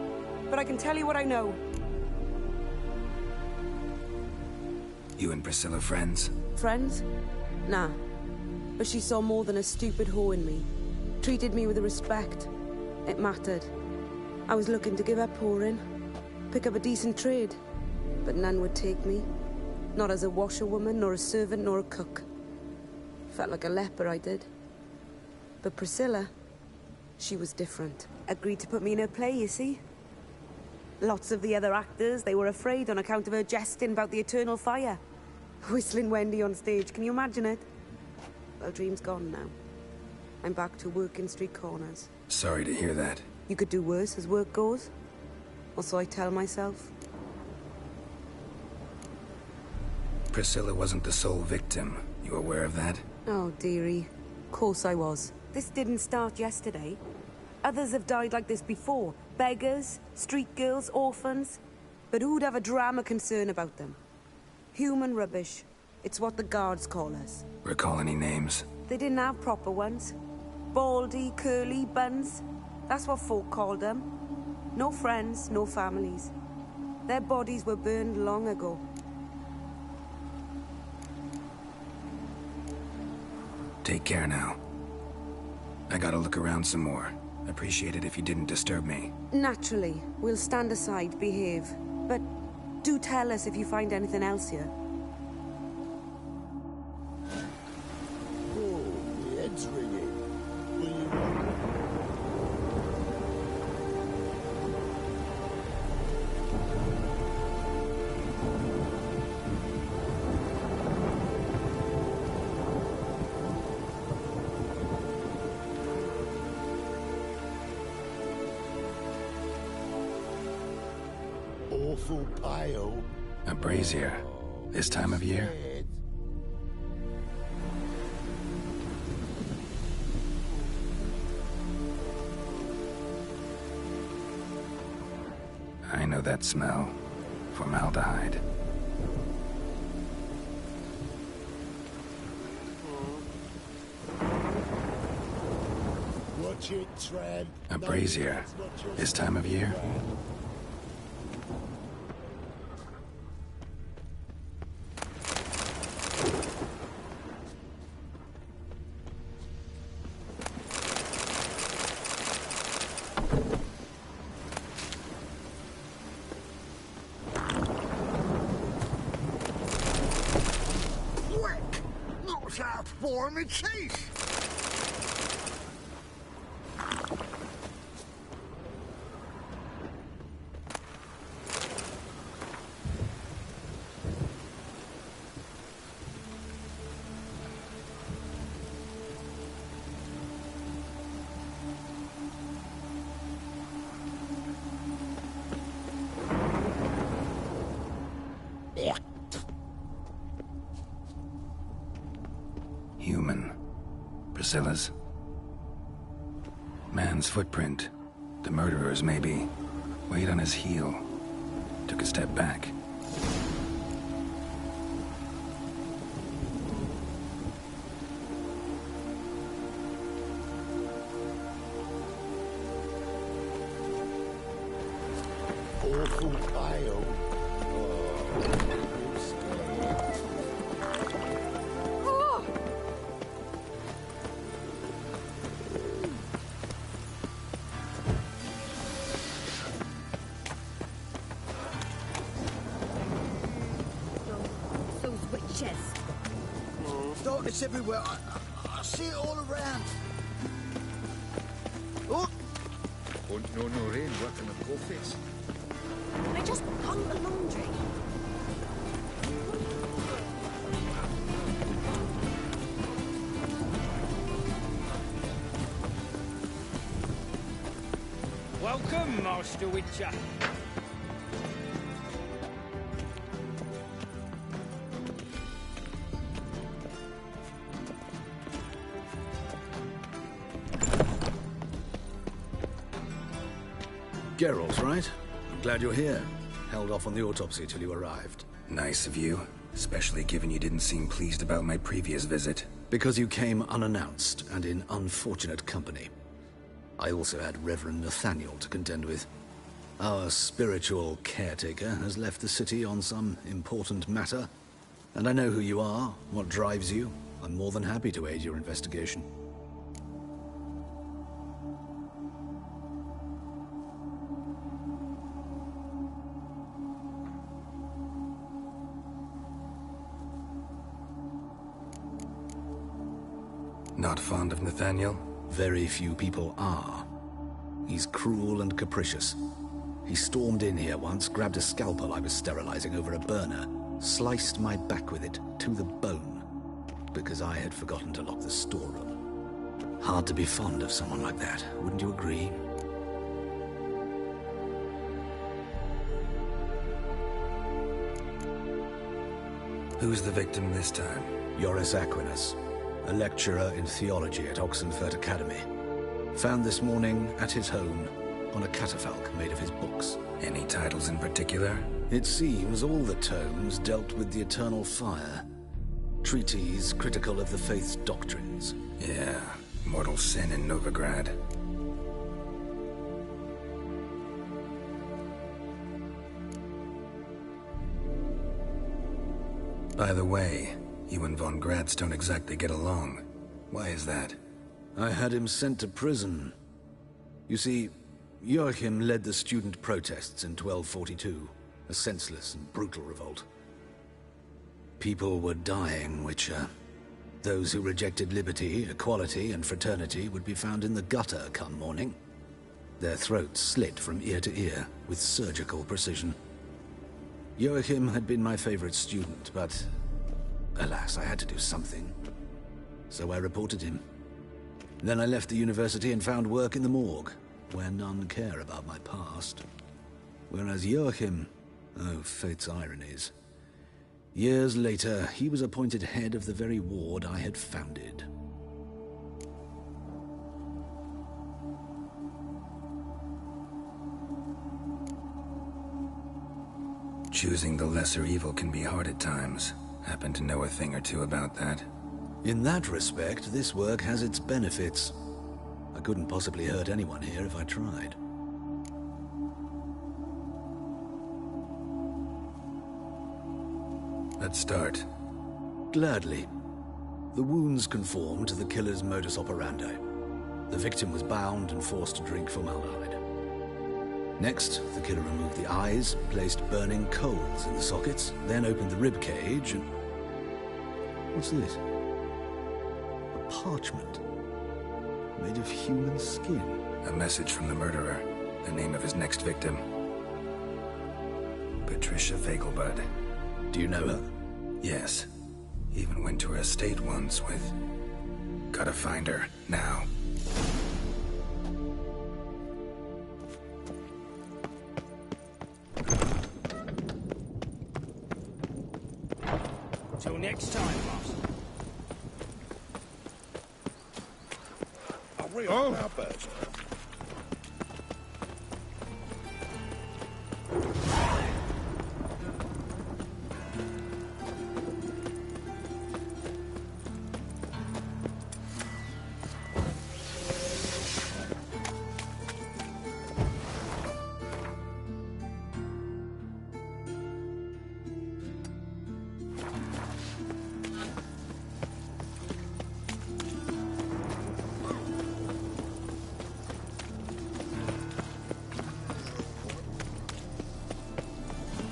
But I can tell you what I know. You and Priscilla friends? Friends? Nah. But she saw more than a stupid whore in me. Treated me with respect. It mattered. I was looking to give up whoring. Pick up a decent trade. But none would take me. Not as a washerwoman, nor a servant, nor a cook. Felt like a leper, I did. But Priscilla, she was different. Agreed to put me in her play, you see? Lots of the other actors, they were afraid on account of her jesting about the eternal fire. Whistling Wendy on stage, can you imagine it? Well, dream's gone now. I'm back to working street corners. Sorry to hear that. You could do worse as work goes. Or so I tell myself. Priscilla wasn't the sole victim. You aware of that? Oh, dearie. Course I was. This didn't start yesterday. Others have died like this before. Beggars, street girls, orphans. But who'd have a drama concern about them? Human rubbish. It's what the guards call us. Recall any names? They didn't have proper ones. Baldy, curly, buns. That's what folk called them. No friends, no families. Their bodies were burned long ago. Take care now. I gotta look around some more. Appreciate it if you didn't disturb me. Naturally. We'll stand aside, behave. But do tell us if you find anything else here. Oh, the head's ringing. Will you... Awful pale. A brazier. This time of year? I know that smell. Formaldehyde. Watch it, Tran. A brazier. This time of year? For me chase. Human. Priscilla's. Man's footprint. The murderer's, maybe. Weight on his heel. Took a step back. Awful pale. Darkness everywhere. I see it all around. Oh! Won't know no rain working the coal face. I just hung the laundry. Welcome, Master Witcher. Geralt, right? I'm glad you're here. Held off on the autopsy till you arrived. Nice of you, especially given you didn't seem pleased about my previous visit. Because you came unannounced and in unfortunate company. I also had Reverend Nathaniel to contend with. Our spiritual caretaker has left the city on some important matter. And I know who you are, what drives you. I'm more than happy to aid your investigation. Not fond of Nathaniel? Very few people are. He's cruel and capricious. He stormed in here once, grabbed a scalpel I was sterilizing over a burner, sliced my back with it to the bone, because I had forgotten to lock the storeroom. Hard to be fond of someone like that, wouldn't you agree? Who's the victim this time? Joris Aquinas, a lecturer in theology at Oxenfurt Academy. Found this morning at his home on a catafalque made of his books. Any titles in particular? It seems all the tomes dealt with the eternal fire. Treatises critical of the faith's doctrines. Yeah, mortal sin in Novigrad. By the way, you and von Gratz don't exactly get along. Why is that? I had him sent to prison. You see, Joachim led the student protests in 1242, a senseless and brutal revolt. People were dying, Witcher. Those who rejected liberty, equality, and fraternity would be found in the gutter come morning. Their throats slit from ear to ear with surgical precision. Joachim had been my favorite student, but alas, I had to do something. So I reported him. Then I left the university and found work in the morgue, where none care about my past. Whereas Joachim, oh, fate's ironies. Years later, he was appointed head of the very ward I had founded. Choosing the lesser evil can be hard at times. Happen to know a thing or two about that. In that respect, this work has its benefits. I couldn't possibly hurt anyone here if I tried. Let's start. Gladly. The wounds conform to the killer's modus operandi. The victim was bound and forced to drink formaldehyde. Next, the killer removed the eyes, placed burning coals in the sockets, then opened the rib cage and... What's this? A parchment. Made of human skin. A message from the murderer. The name of his next victim. Patricia Vegelbud. Do you know her? Yes. Even went to her estate once with... Gotta find her, now. Till next time, Master. A real outburst.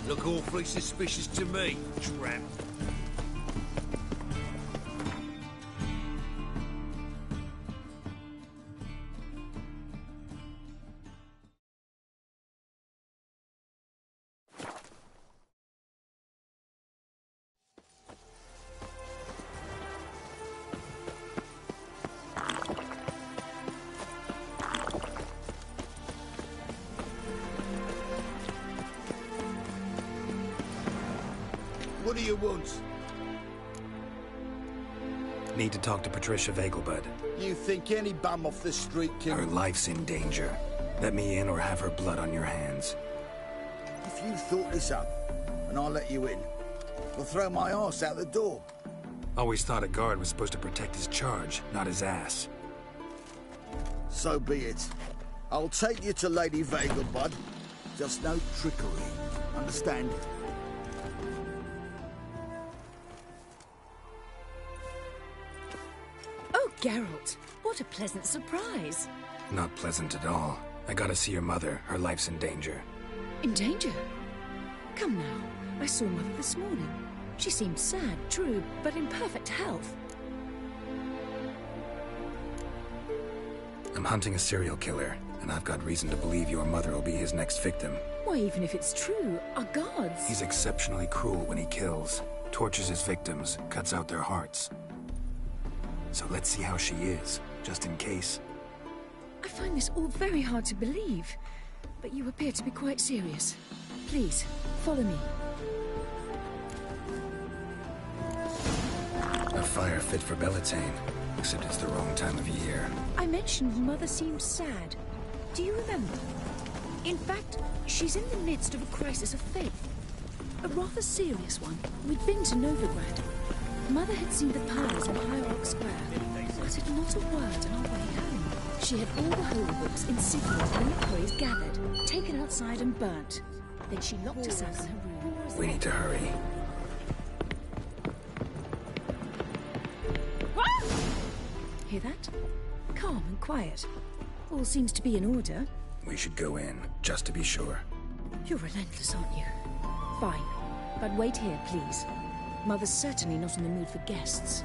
Look awfully suspicious to me, tramp. What do you want? Need to talk to Patricia Vegelbud. You think any bum off the street can... Her life's in danger. Let me in or have her blood on your hands. If you thought this up, and I'll let you in, I'll throw my arse out the door. Always thought a guard was supposed to protect his charge, not his ass. So be it. I'll take you to Lady Vegelbud. Just no trickery. Understand? Oh, Geralt, what a pleasant surprise. Not pleasant at all. I gotta see your mother. Her life's in danger. In danger? Come now, I saw Mother this morning. She seemed sad, true, but in perfect health. I'm hunting a serial killer, and I've got reason to believe your mother will be his next victim. Why, even if it's true, our gods... He's exceptionally cruel when he kills, tortures his victims, cuts out their hearts. So let's see how she is, just in case. I find this all very hard to believe, but you appear to be quite serious. Please, follow me. A fire fit for Bellatane, except it's the wrong time of year. I mentioned Mother seemed sad. Do you remember? In fact, she's in the midst of a crisis of faith. A rather serious one. We'd been to Novigrad. Mother had seen the pearls in Hierarch Square, uttered not a word on our way home. She had all the holy books, insignias, and employees gathered, taken outside and burnt. Then she locked herself in her room. We need to hurry. Hear that? Calm and quiet. All seems to be in order. We should go in, just to be sure. You're relentless, aren't you? Fine. But wait here, please. Mother's certainly not in the mood for guests.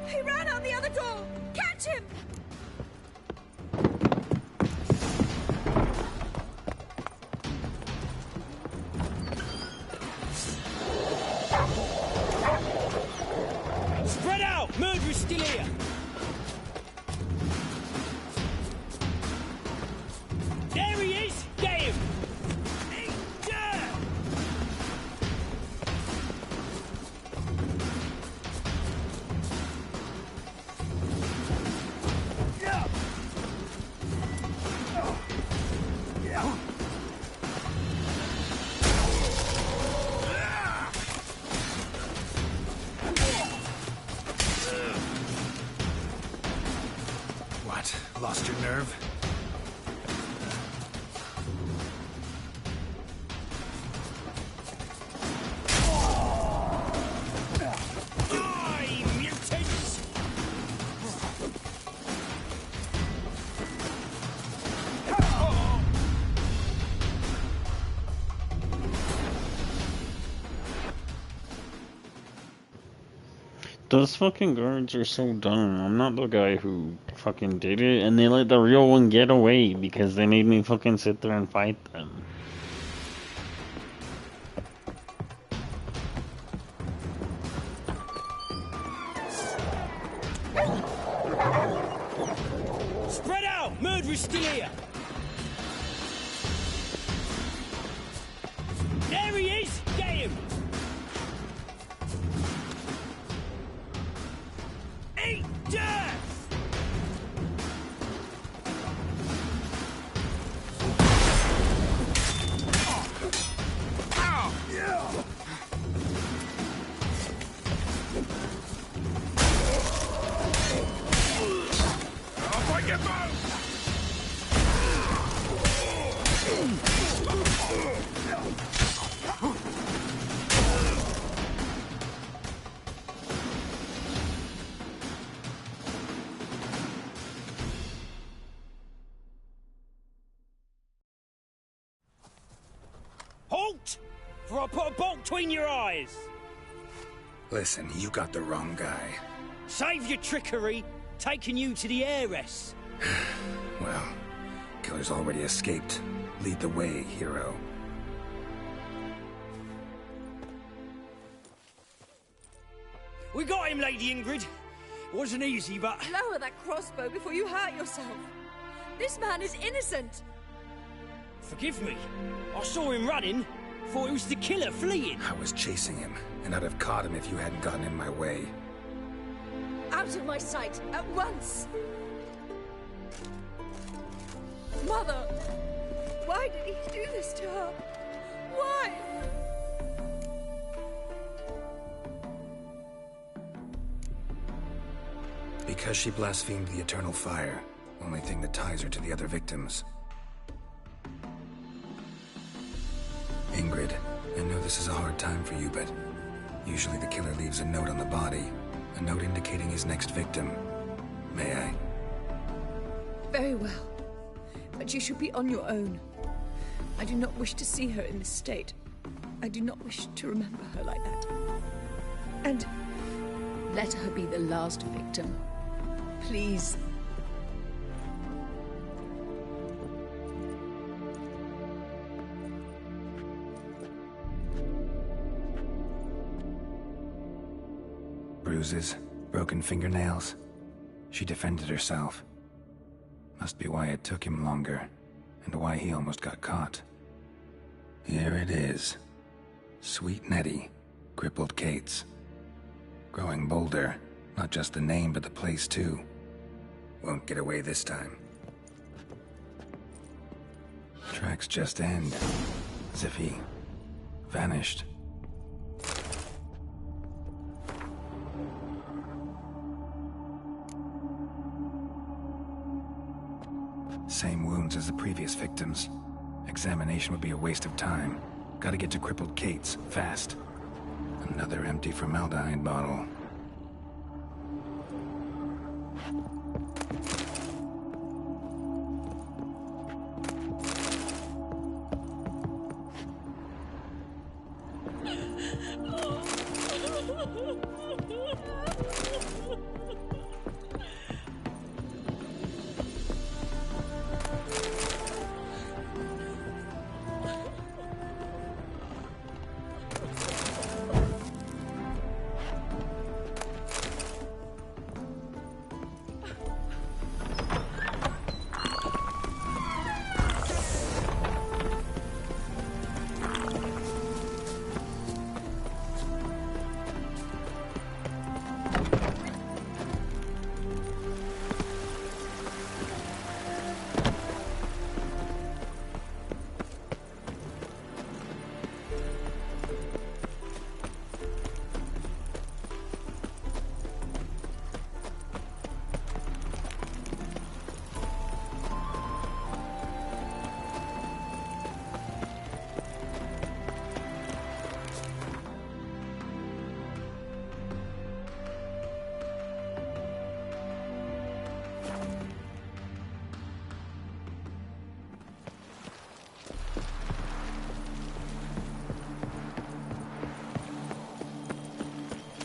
He ran out the other door! Catch him! Spread out! Murderer's still here! There he is! Get him! What? Lost your nerve? Those fucking guards are so dumb. I'm not the guy who fucking did it, and they let the real one get away because they made me fucking sit there and fight them. Spread out! Murderer's still here! There he is! Get him! Eat death! Halt! For I put a bolt between your eyes! Listen, you got the wrong guy. Save your trickery, taking you to the heiress. Well, killer's already escaped. Lead the way, hero. We got him, Lady Ingrid. It wasn't easy, but... Lower that crossbow before you hurt yourself. This man is innocent! Forgive me. I saw him running. Thought it was the killer fleeing. I was chasing him, and I'd have caught him if you hadn't gotten in my way. Out of my sight, at once! Mother! Why did he do this to her? Why? Because she blasphemed the eternal fire. Only thing that ties her to the other victims. Ingrid, I know this is a hard time for you, but usually the killer leaves a note on the body. A note indicating his next victim. May I? Very well. But you should be on your own. I do not wish to see her in this state. I do not wish to remember her like that. And let her be the last victim. Please. Bruises, broken fingernails. She defended herself. Must be why it took him longer, and why he almost got caught. Here it is. Sweet Nettie, crippled Kate's. Growing bolder, not just the name but the place too. Won't get away this time. Tracks just end, as if he vanished. Same wounds as the previous victims. Examination would be a waste of time. Gotta get to crippled Kate's, fast. Another empty formaldehyde bottle.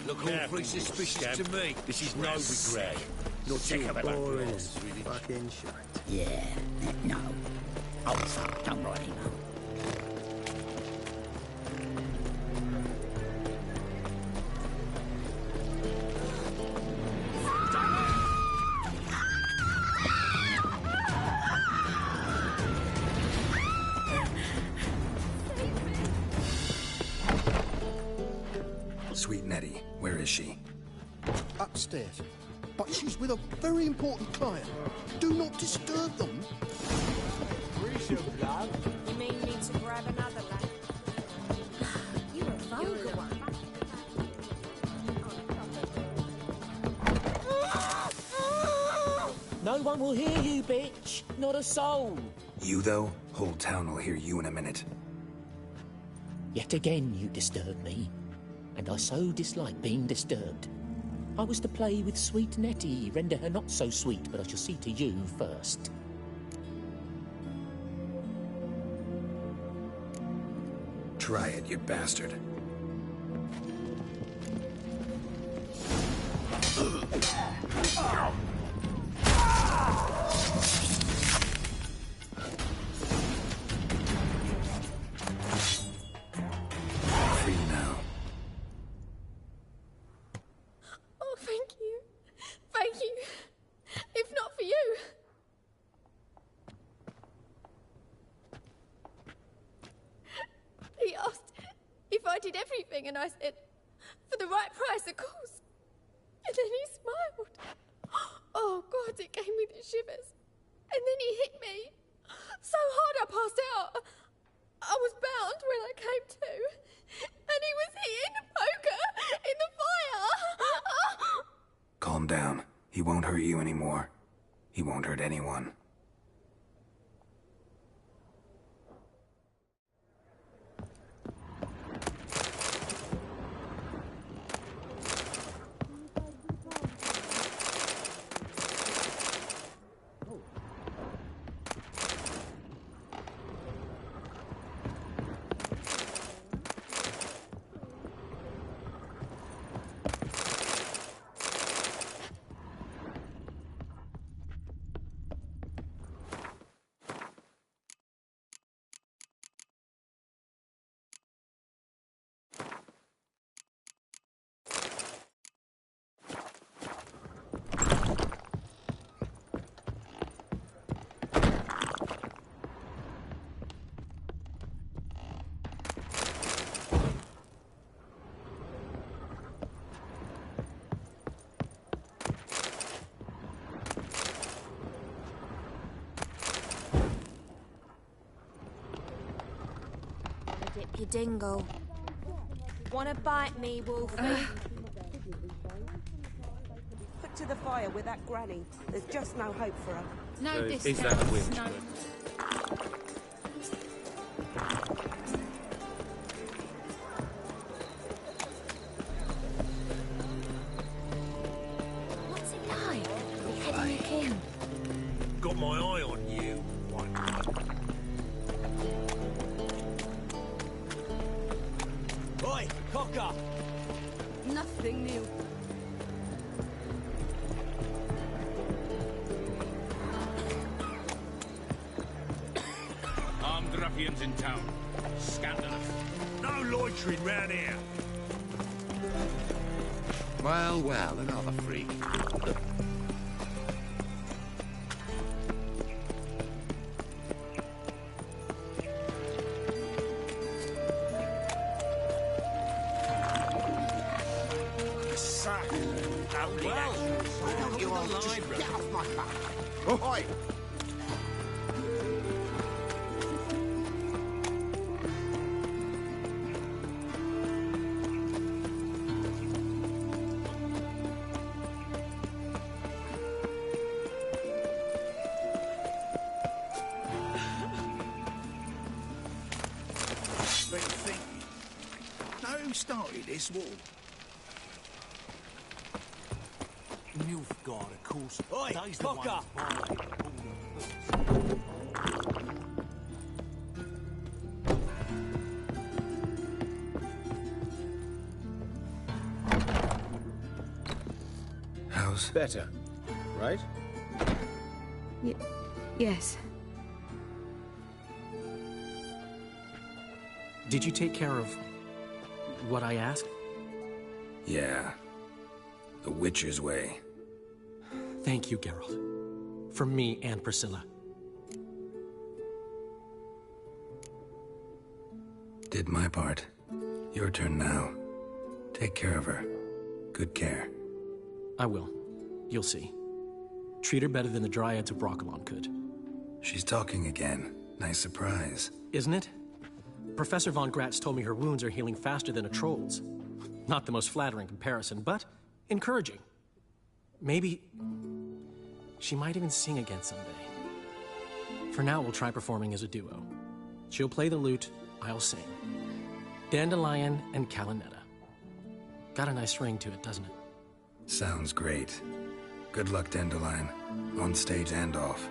Look all three suspicious to me. This is no regret. Not Sick too of it. boring and fucking shite. Yeah, no. Oh, fuck, don't write him up. Sweet Nettie, where is she? Upstairs. But she's with a very important client. Do not disturb them. You mean me to grab another lad? You a vulgar one. No one will hear you, bitch. Not a soul. You, though? Whole town will hear you in a minute. Yet again you disturb me. And I so dislike being disturbed. I was to play with sweet Nettie, render her not so sweet, but I shall see to you first. Try it, you bastard. Free now. Oh, thank you. Thank you. If not for you. did everything, and I said, for the right price, of course. And then he smiled. Oh, God, it gave me the shivers. And then he hit me so hard I passed out. I was bound when I came to. And he was hitting the poker in the fire. Calm down. He won't hurt you anymore. He won't hurt anyone. You dingo. Wanna bite me, Wolfie? Put to the fire with that granny. There's just no hope for her. No Is that a winch? No. What's it like? Beheading a king? Got my eye on you, white blood. Oi, cocker! Nothing new. Armed ruffians in town. Scandalous. No loitering round here. Well, well, another freak. Get off my back. Oi! Been thinking. Now who started this war? Nilfgaard, of course. Oi, They's the cocker! ones violated all the rules. How's... Better, right? Yes. Did you take care of what I asked? Yeah. The Witcher's way. Thank you, Geralt. From me and Priscilla. Did my part. Your turn now. Take care of her. Good care. I will. You'll see. Treat her better than the Dryads of Broccolon could. She's talking again. Nice surprise. Isn't it? Professor Von Gratz told me her wounds are healing faster than a troll's. Not the most flattering comparison, but encouraging. Maybe she might even sing again someday. For now, we'll try performing as a duo. She'll play the lute, I'll sing. Dandelion and Calinetta. Got a nice ring to it, doesn't it? Sounds great. Good luck, Dandelion. On stage and off.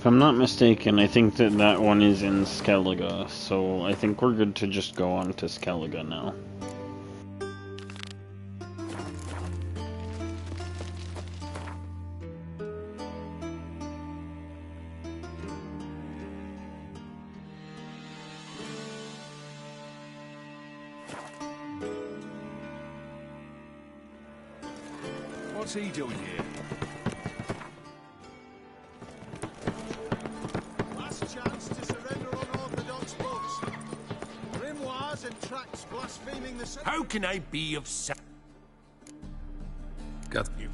I'm not mistaken, I think that that one is in Skellige, so I think we're good to just go on to Skellige now. What's he doing here? Last chance to surrender unorthodox books. Grimoires and tracts blaspheming the... How can I be of Got you?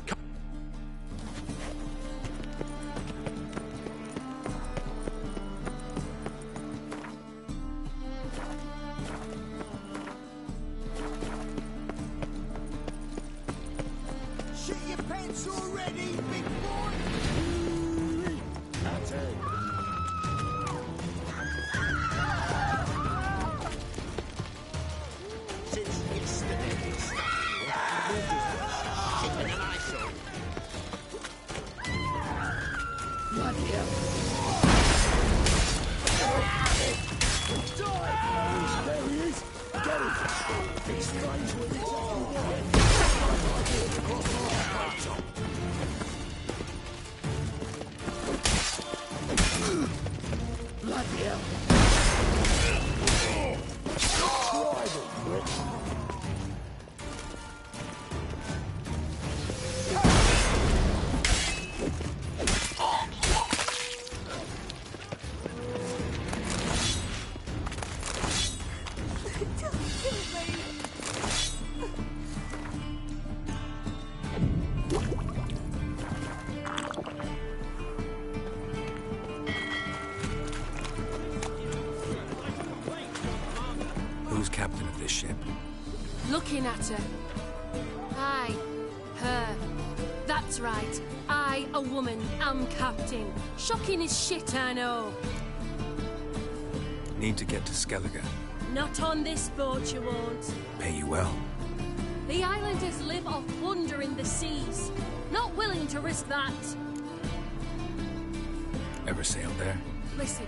Shit your pants already, big boy! That's it. Since yesterday, shit in an eyesore. Bloody hell. There he is! Get him! It's strange when it's all again. Bloody hell. Try them, Rick. Who's captain of this ship? Looking at her. I, her. That's right. I, a woman, am captain. Shocking as shit, I know. Need to get to Skellige. Not on this boat, you won't. Pay you well. The islanders live off plunder in the seas. Not willing to risk that. Ever sailed there? Listen,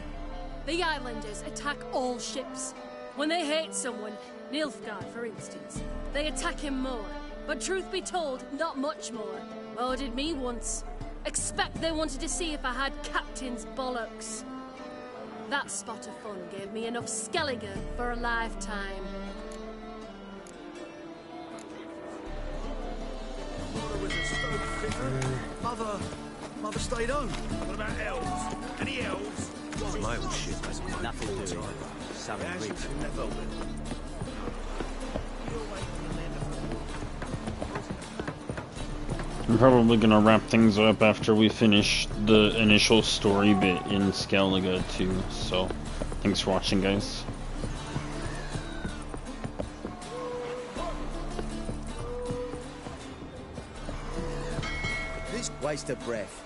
the islanders attack all ships. When they hate someone, Nilfgaard for instance, they attack him more. But truth be told, not much more. Murdered me once. Expect they wanted to see if I had captain's bollocks. That spot of fun gave me enough Skellige for a lifetime. Mother stayed home. What about elves? Any elves? My old ship has nothing to do with it. Sorry, Rich. Never will. I'm probably gonna wrap things up after we finish the initial story bit in Skellige too, so thanks for watching, guys. This waste of breath.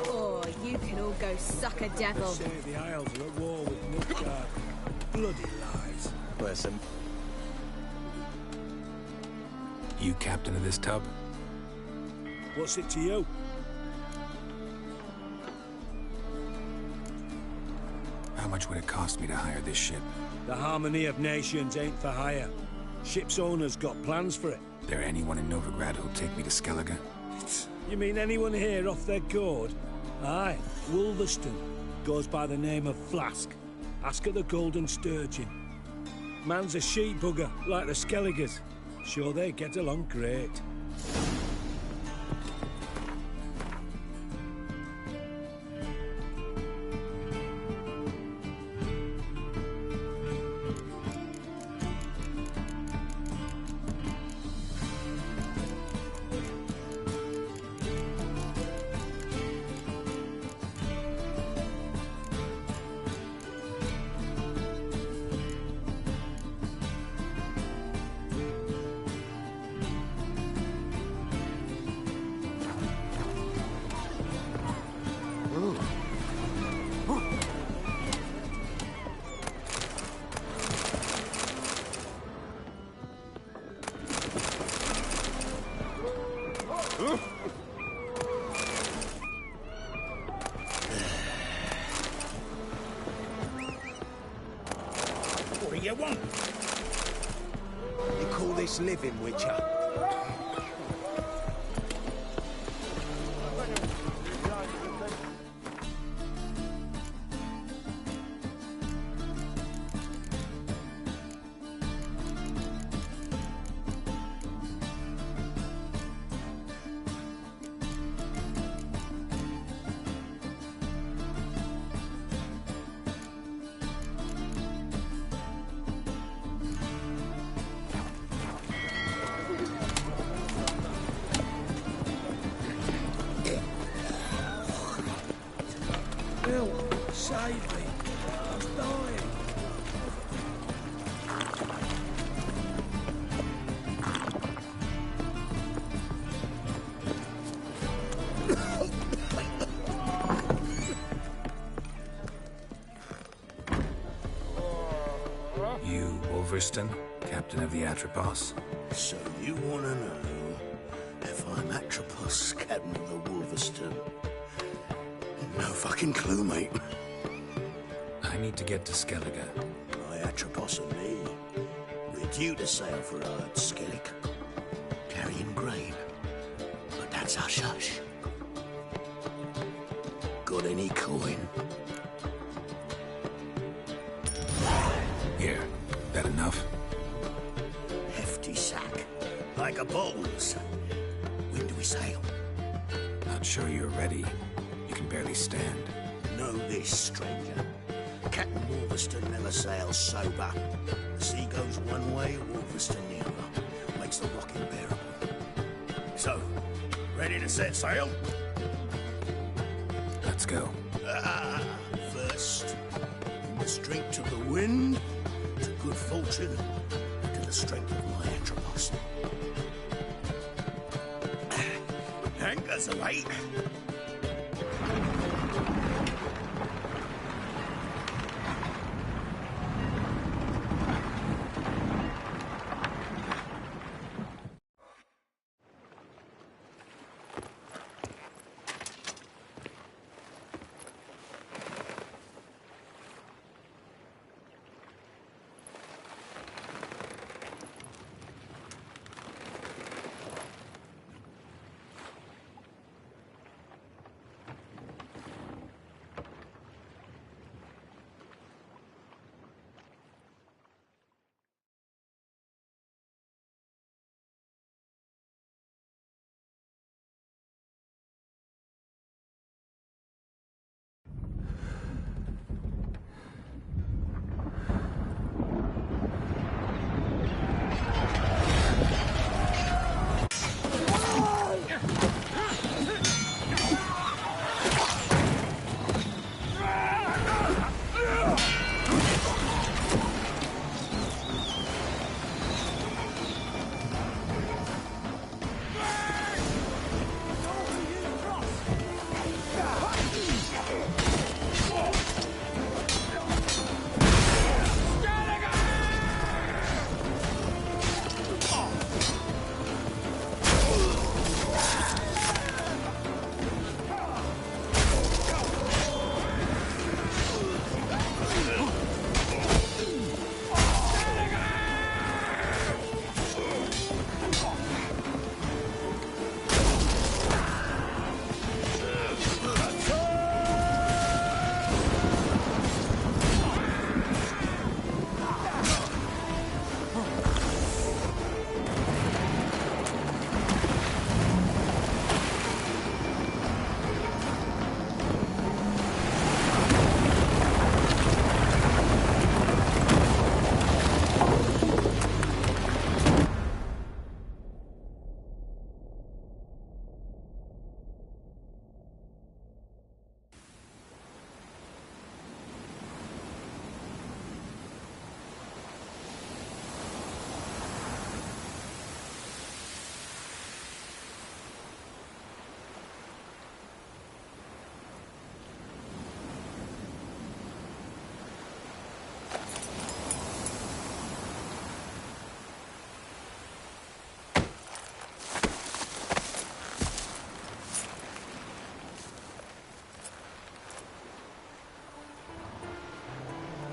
Oh, you can all go suck a devil. Say the Isles are at war with Nilfgaard. Bloody lies. Bless him. You captain of this tub? What's it to you? How much would it cost me to hire this ship? The harmony of nations ain't for hire. Ship's owners got plans for it. There anyone in Novigrad who'll take me to Skellige? You mean anyone here off their gourd? Aye, Wolverston. Goes by the name of Flask. Ask at the Golden Sturgeon. Man's a sheep hugger, like the Skelligers. Sure they get along great. us living, Witcher. Save me. I'm dying. You, Wolverston, captain of the Atropos? So you want to know if I'm Atropos, captain of the Wolverston? No fucking clue, mate. I need to get to Skellige. My Atropos and me, we're due to sail for Ard Skellig, carrying grain. But that's hush-hush. Got any coin? Here, that enough? Hefty sack, like a bowls. When do we sail? Not sure you're ready. You can barely stand. Know this, stranger. Captain Wolverston never sails sober. The sea goes one way, Wolverston the other. Makes the rock unbearable. So, ready to set sail? Let's go. First, we must drink to the wind, to good fortune, and to the strength of my Atropos. Anchors away.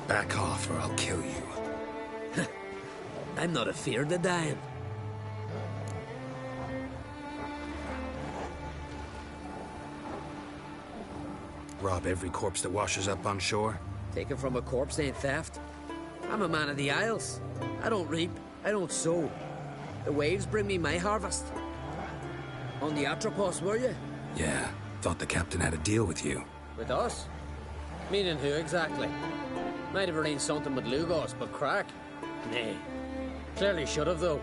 Back off or I'll kill you. I'm not afeard of dying. Rob every corpse that washes up on shore? Taken from a corpse ain't theft. I'm a man of the Isles. I don't reap, I don't sow. The waves bring me my harvest. On the Atropos, were you? Yeah, thought the captain had a deal with you. With us? Meaning who exactly? Might have arranged something with Lugos, but crack? Nay. Clearly should have, though.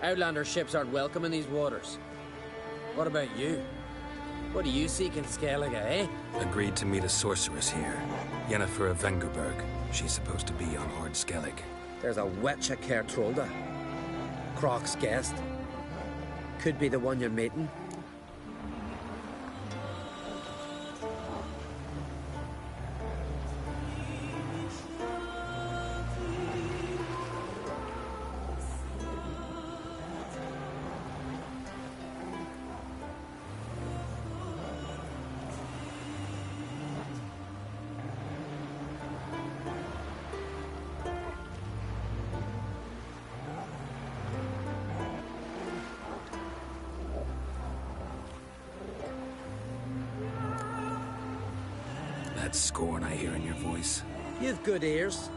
Outlander ships aren't welcome in these waters. What about you? What do you seek in Skellige, eh? Agreed to meet a sorceress here. Yennefer of Vengerberg. She's supposed to be on Horde Skellig. There's a witch at Kertrolda. Croc's guest. Could be the one you're meeting. That scorn I hear in your voice. You've good ears.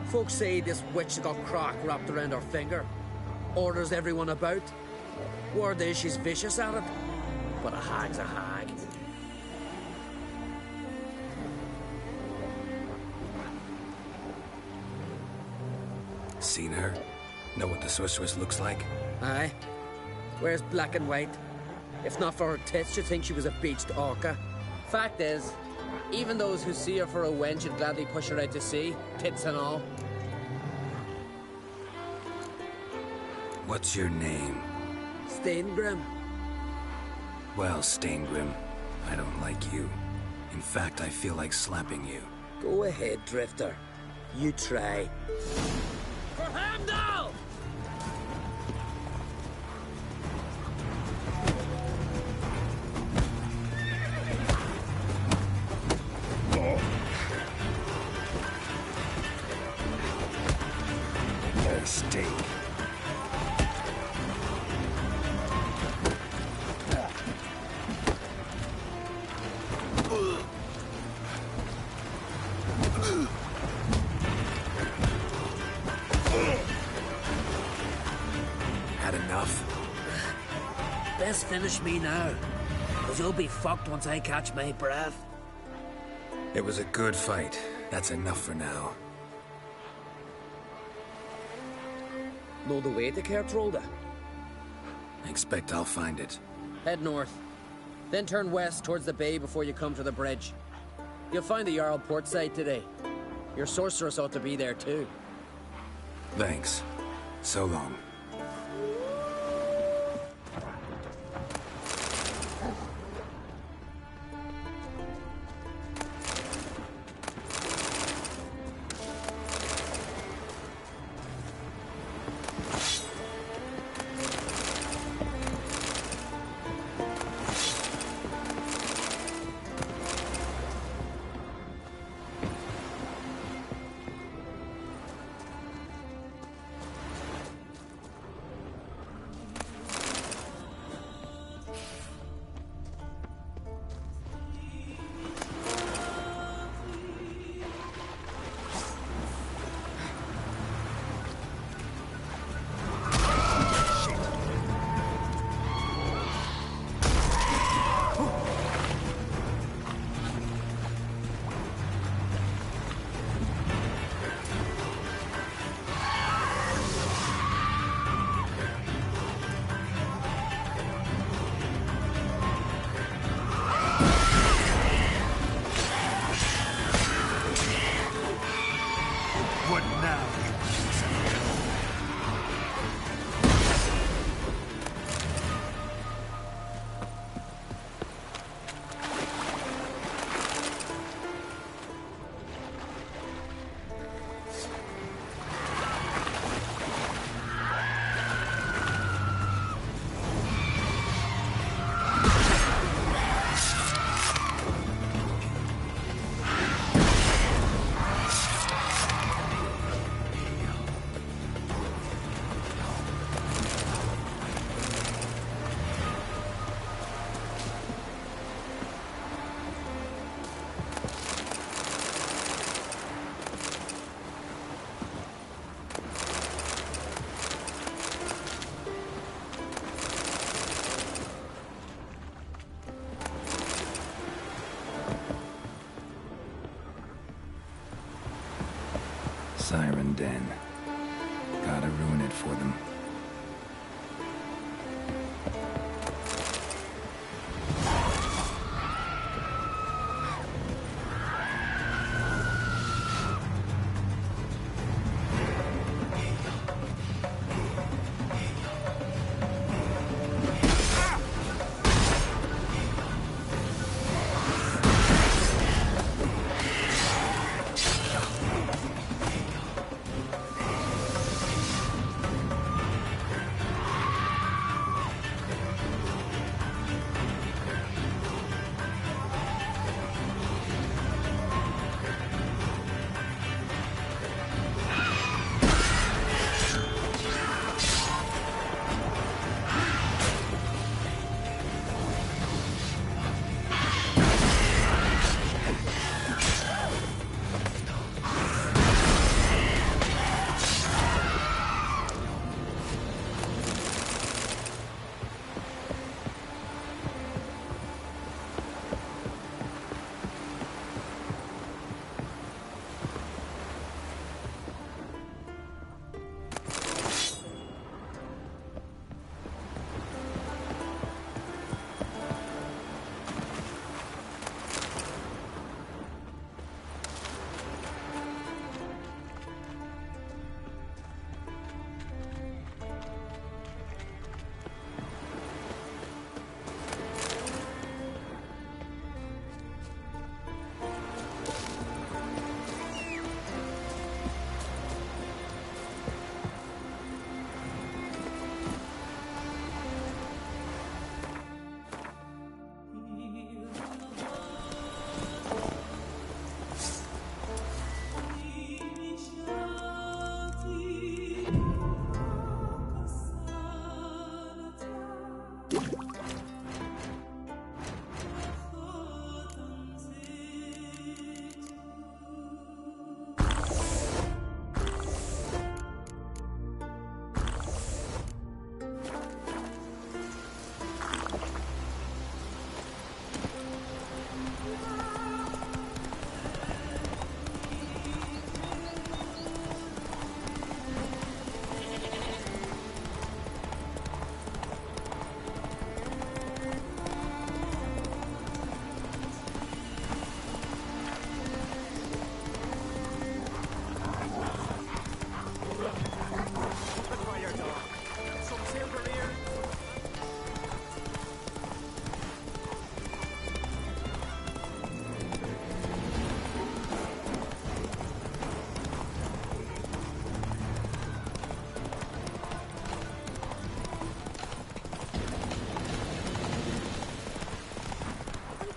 Folks say this witch got croc wrapped around her finger. Orders everyone about. Word is she's vicious at it. But a hag's a hag. Seen her? Know what the sorceress looks like? Aye. Wears black and white. If not for her tits, you'd think she was a beached orca. Fact is, even those who see her for a wench would gladly push her out to sea, tits and all. What's your name? Steingrim. Well, Steingrim, I don't like you. In fact, I feel like slapping you. Go ahead, Drifter. You try. For Heimdall! Mistake. Had enough? Best finish me now, because you'll be fucked once I catch my breath. It was a good fight. That's enough for now. Know the way to Kertrolda? Expect I'll find it. Head north. Then turn west towards the bay before you come to the bridge. You'll find the Jarl port site today. Your sorceress ought to be there too. Thanks. So long. Siren Den. Gotta ruin it for them.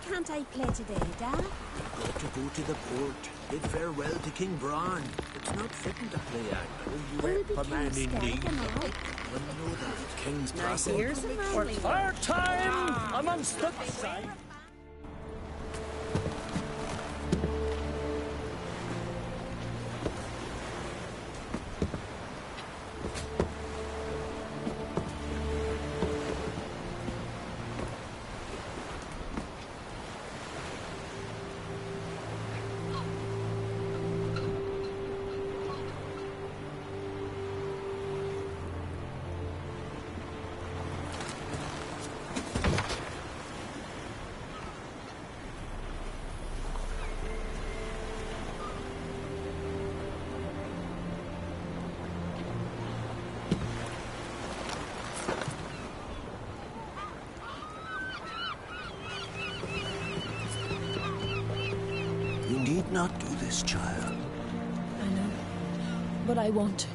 Can't I play today, Dad? You've got to go to the port. Bid farewell to King Bran. It's not fitting to play out. Will You we be help a man in scared need. and all? When you know that King's Now passing. here's a manly Our time amongst the You need not do this, child. I know, but I want to.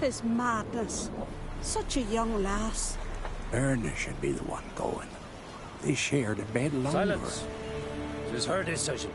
Tis madness. Such a young lass. Erna should be the one going. They shared a bed longer. Silence. It is her decision.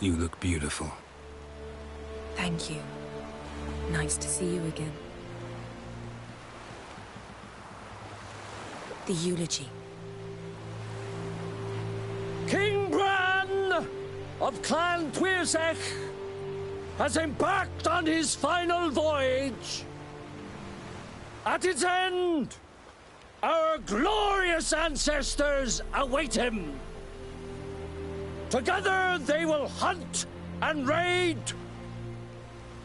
You look beautiful. Thank you. Nice to see you again. The eulogy. King Bran of Clan Twirsech has embarked on his final voyage. At its end, our glorious ancestors await him. Together they will hunt and raid.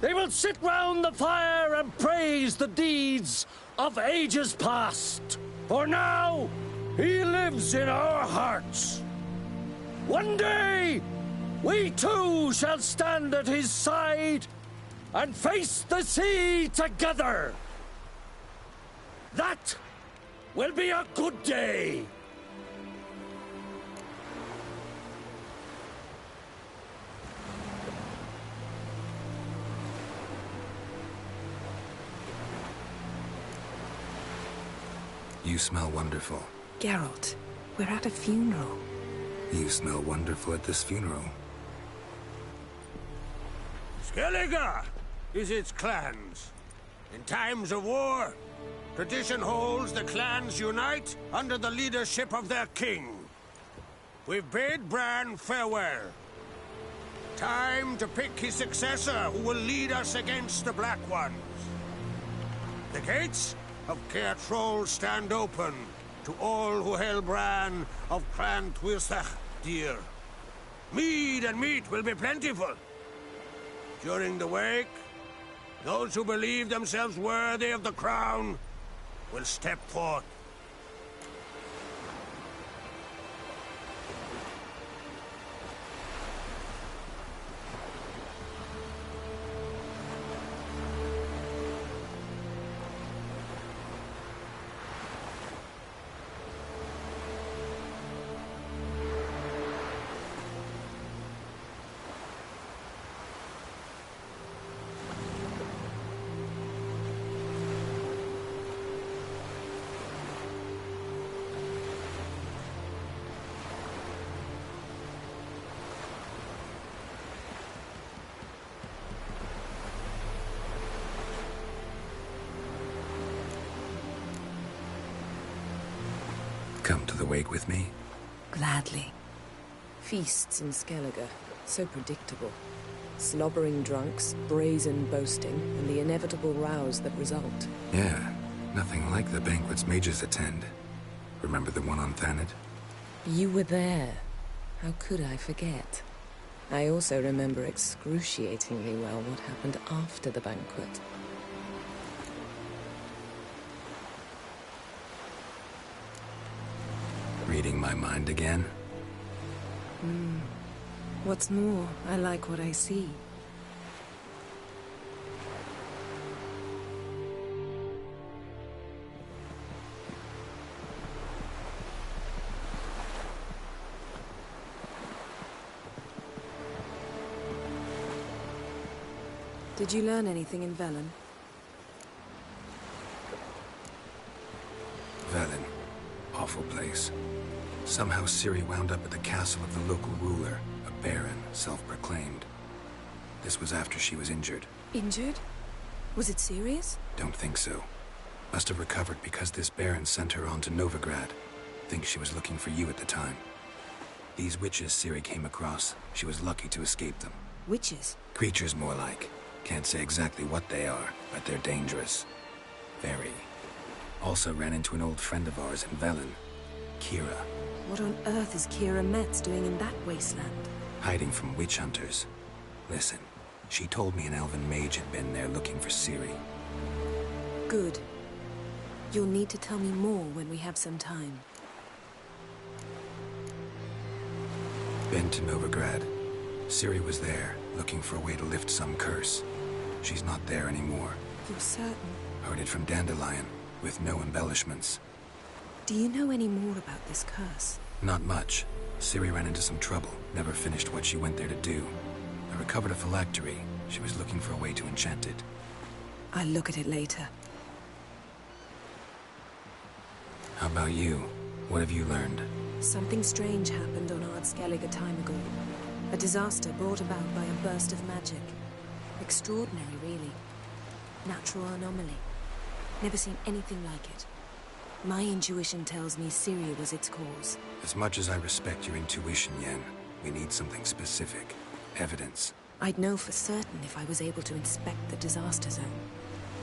They will sit round the fire and praise the deeds of ages past. For now, he lives in our hearts. One day, we too shall stand at his side and face the sea together. That will be a good day. You smell wonderful. Geralt, we're at a funeral. You smell wonderful at this funeral. Skellige is its clans. In times of war, tradition holds the clans unite under the leadership of their king. We've bid Bran farewell. Time to pick his successor who will lead us against the Black Ones. The gates of Caer Troll stand open to all who held Bran of Clan Twirsech dear. Mead and meat will be plentiful. During the wake, those who believe themselves worthy of the crown will step forth. Come to the wake with me? Gladly. Feasts in Skellige, so predictable. Slobbering drunks, brazen boasting, and the inevitable rows that result. Yeah, nothing like the banquets mages attend. Remember the one on Thanet? You were there. How could I forget? I also remember excruciatingly well what happened after the banquet. Reading my mind again? What's more, I like what I see. Did you learn anything in Velen? Velen. Awful place. Somehow Ciri wound up at the castle of the local ruler, a baron, self-proclaimed. This was after she was injured. Injured? Was it serious? Don't think so. Must have recovered because this baron sent her on to Novigrad. Think she was looking for you at the time. These witches Ciri came across, she was lucky to escape them. Witches? Creatures more like. Can't say exactly what they are, but they're dangerous. Very. Also ran into an old friend of ours in Velen, Kira. What on earth is Kira Metz doing in that wasteland? Hiding from witch hunters. Listen, she told me an elven mage had been there looking for Ciri. Good. You'll need to tell me more when we have some time. Been to Novigrad. Ciri was there, looking for a way to lift some curse. She's not there anymore. You're certain? Heard it from Dandelion, with no embellishments. Do you know any more about this curse? Not much. Ciri ran into some trouble, never finished what she went there to do. I recovered a phylactery. She was looking for a way to enchant it. I'll look at it later. How about you? What have you learned? Something strange happened on Ard Skellige a time ago. A disaster brought about by a burst of magic. Extraordinary, really. Natural anomaly. Never seen anything like it. My intuition tells me Syria was its cause. As much as I respect your intuition, Yen, we need something specific. Evidence. I'd know for certain if I was able to inspect the disaster zone.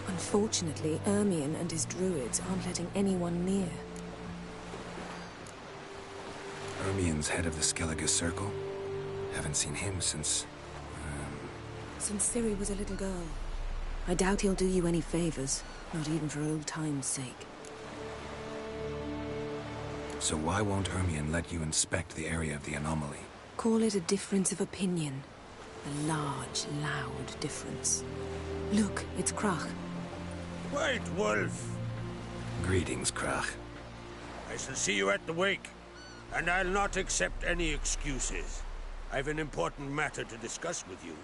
Unfortunately, Ermion and his druids aren't letting anyone near. Ermion's head of the Skellige Circle? Haven't seen him since... Since Ciri was a little girl. I doubt he'll do you any favors, not even for old time's sake. So why won't Ermion let you inspect the area of the anomaly? Call it a difference of opinion. A large, loud difference. Look, it's Krach. Wait, Wolf. Greetings, Krach. I shall see you at the wake, and I'll not accept any excuses. I've an important matter to discuss with you.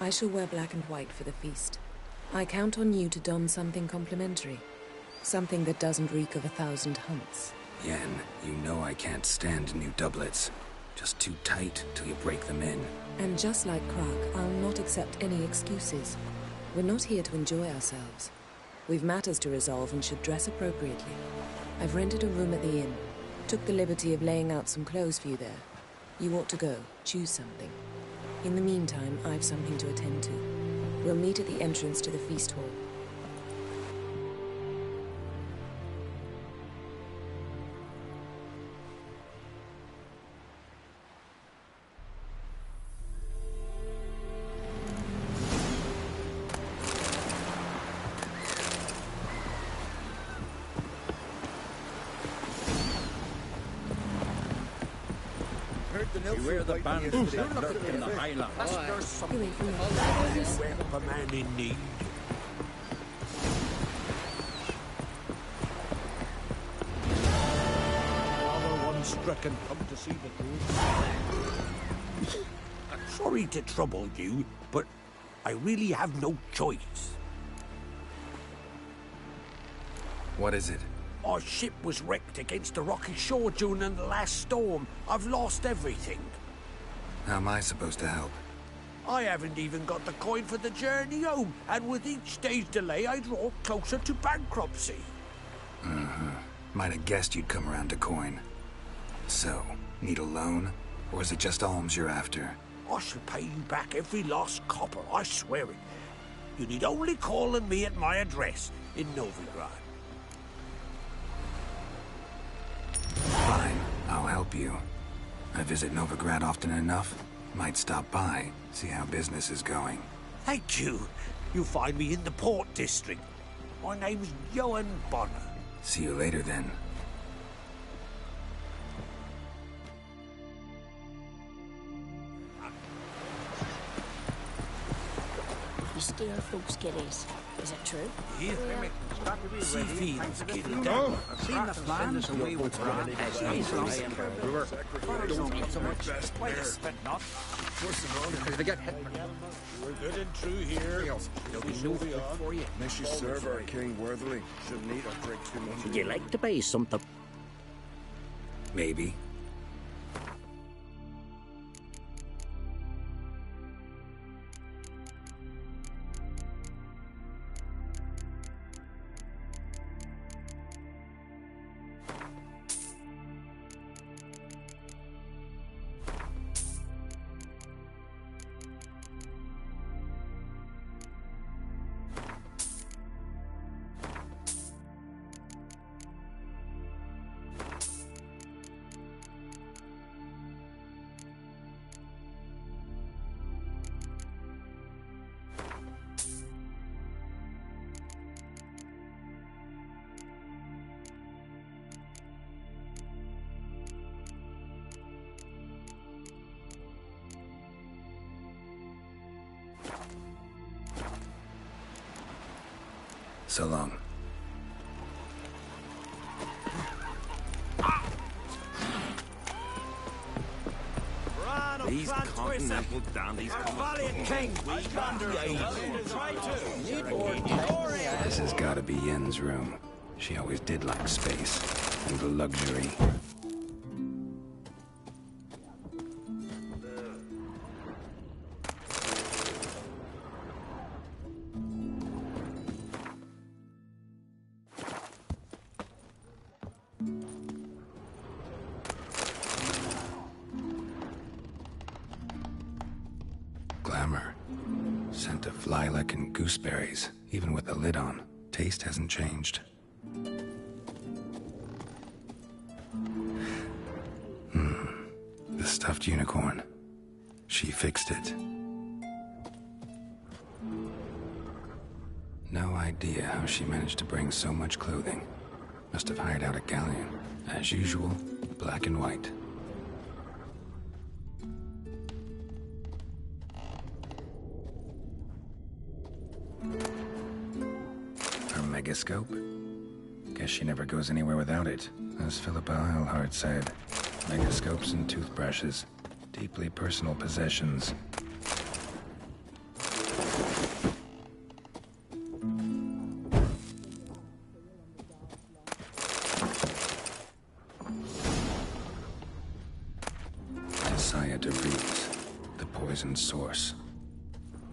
I shall wear black and white for the feast. I count on you to don something complimentary. Something that doesn't reek of 1,000 hunts. Yen, you know I can't stand new doublets. Just too tight till you break them in. And just like Krach, I'll not accept any excuses. We're not here to enjoy ourselves. We've matters to resolve and should dress appropriately. I've rented a room at the inn. Took the liberty of laying out some clothes for you there. You ought to go. Choose something. In the meantime, I've something to attend to. We'll meet at the entrance to the feast hall. Beware the bandits that lurk in the highlands. There's something a man in need. Another one stricken come to see the truth. Sorry to trouble you, but I really have no choice. What is it? Our ship was wrecked against the rocky shore during the last storm. I've lost everything. How am I supposed to help? I haven't even got the coin for the journey home, and with each day's delay, I draw closer to bankruptcy. Might have guessed you'd come around to coin. So, need a loan? Or is it just alms you're after? I shall pay you back every last copper, I swear it. You need only call on me at my address in Novigrad. Fine, I'll help you. I visit Novigrad often enough. Might stop by, see how business is going. Thank you. You'll find me in the Port District. My name's Johan Bonner. See you later then. You steal folks' gillies. Is it true? Sea fiends, kiddy. I've seen the plans away with Ron as They get hit. We're good and true here. There'll be no food for you. Unless you serve our king worthily. Shouldn't eat or drink too much. Would you like to buy something? Maybe. So long. These continental dandies come valiant king. This has got to be Yen's room. She always did like space. and luxury. Glamour. Scent of lilac and gooseberries, even with the lid on. Taste hasn't changed. The stuffed unicorn. She fixed it. No idea how she managed to bring so much clothing. Must have hired out a galleon. As usual, black and white. Her megascope? Guess she never goes anywhere without it. As Philippa Eilhart said, megascopes and toothbrushes, deeply personal possessions. Desire to Reeves, the poisoned source,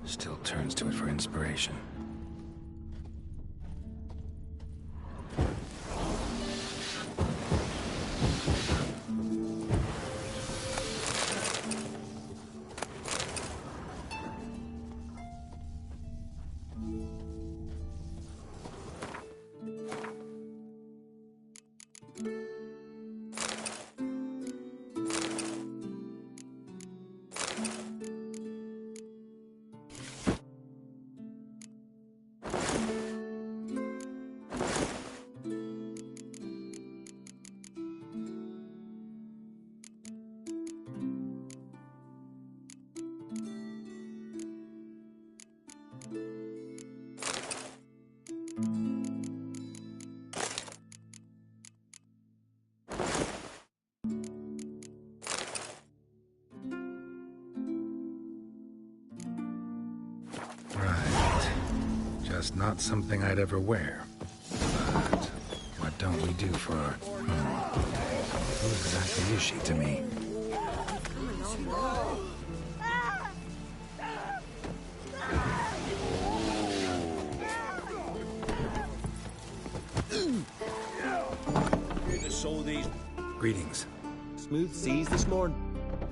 still turns to it for inspiration. Right. Just not something I'd ever wear. But what don't we do for... Who exactly is she to me? Here to sew these. Greetings. Smooth seas this morning.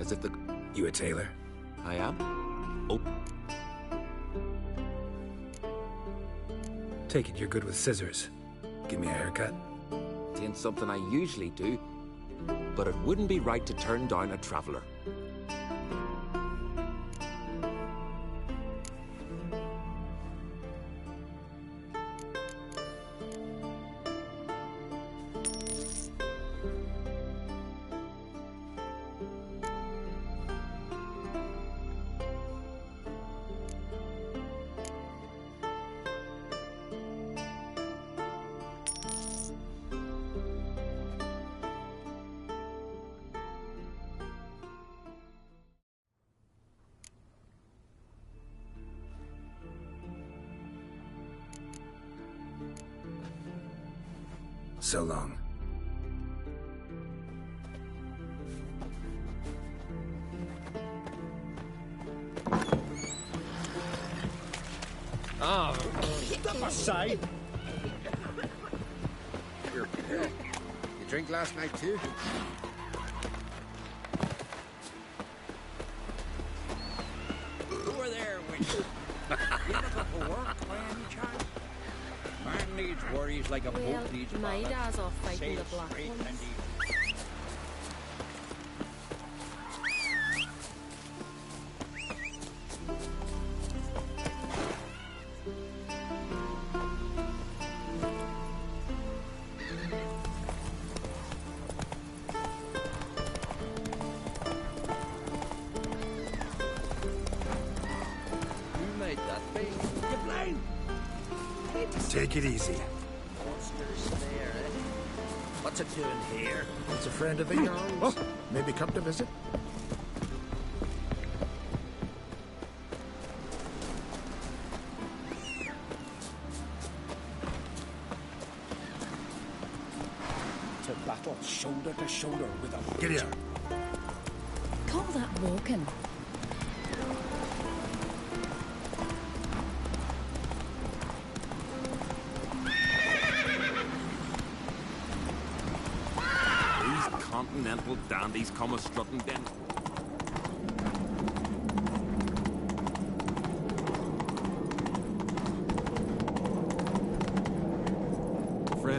Is it the... You a tailor? I am. Oh. Take it you're good with scissors. Give me a haircut. It ain't something I usually do, but it wouldn't be right to turn down a traveller. So long. Oh, step aside. You drink last night too? Over there, witch. You looking for work by any chance? Man needs worries like a boat needs my ballast. dad's off fighting Say the it black straight ones. and easy. Who made that thing? You blind? Take it easy. Monsters there, eh? What's it doing here? It's a friend of yours. Oh, maybe come to visit. Took back shoulder to shoulder with a... Get here. Call that walking. These continental dandies come a-strutting then.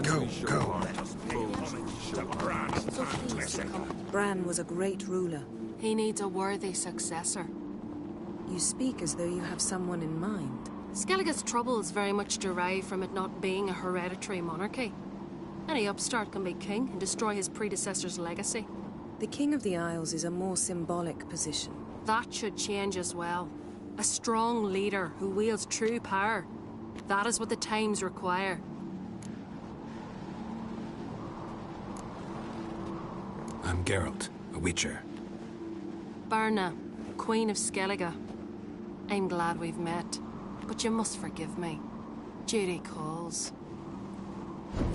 Go. Bran was a great ruler. He needs a worthy successor. You speak as though you have someone in mind. Skellige's troubles very much derive from it not being a hereditary monarchy. Any upstart can be king and destroy his predecessor's legacy. The King of the Isles is a more symbolic position. That should change as well. A strong leader who wields true power. That is what the times require. I'm Geralt, a Witcher. Birna, Queen of Skellige. I'm glad we've met, but you must forgive me. Duty calls.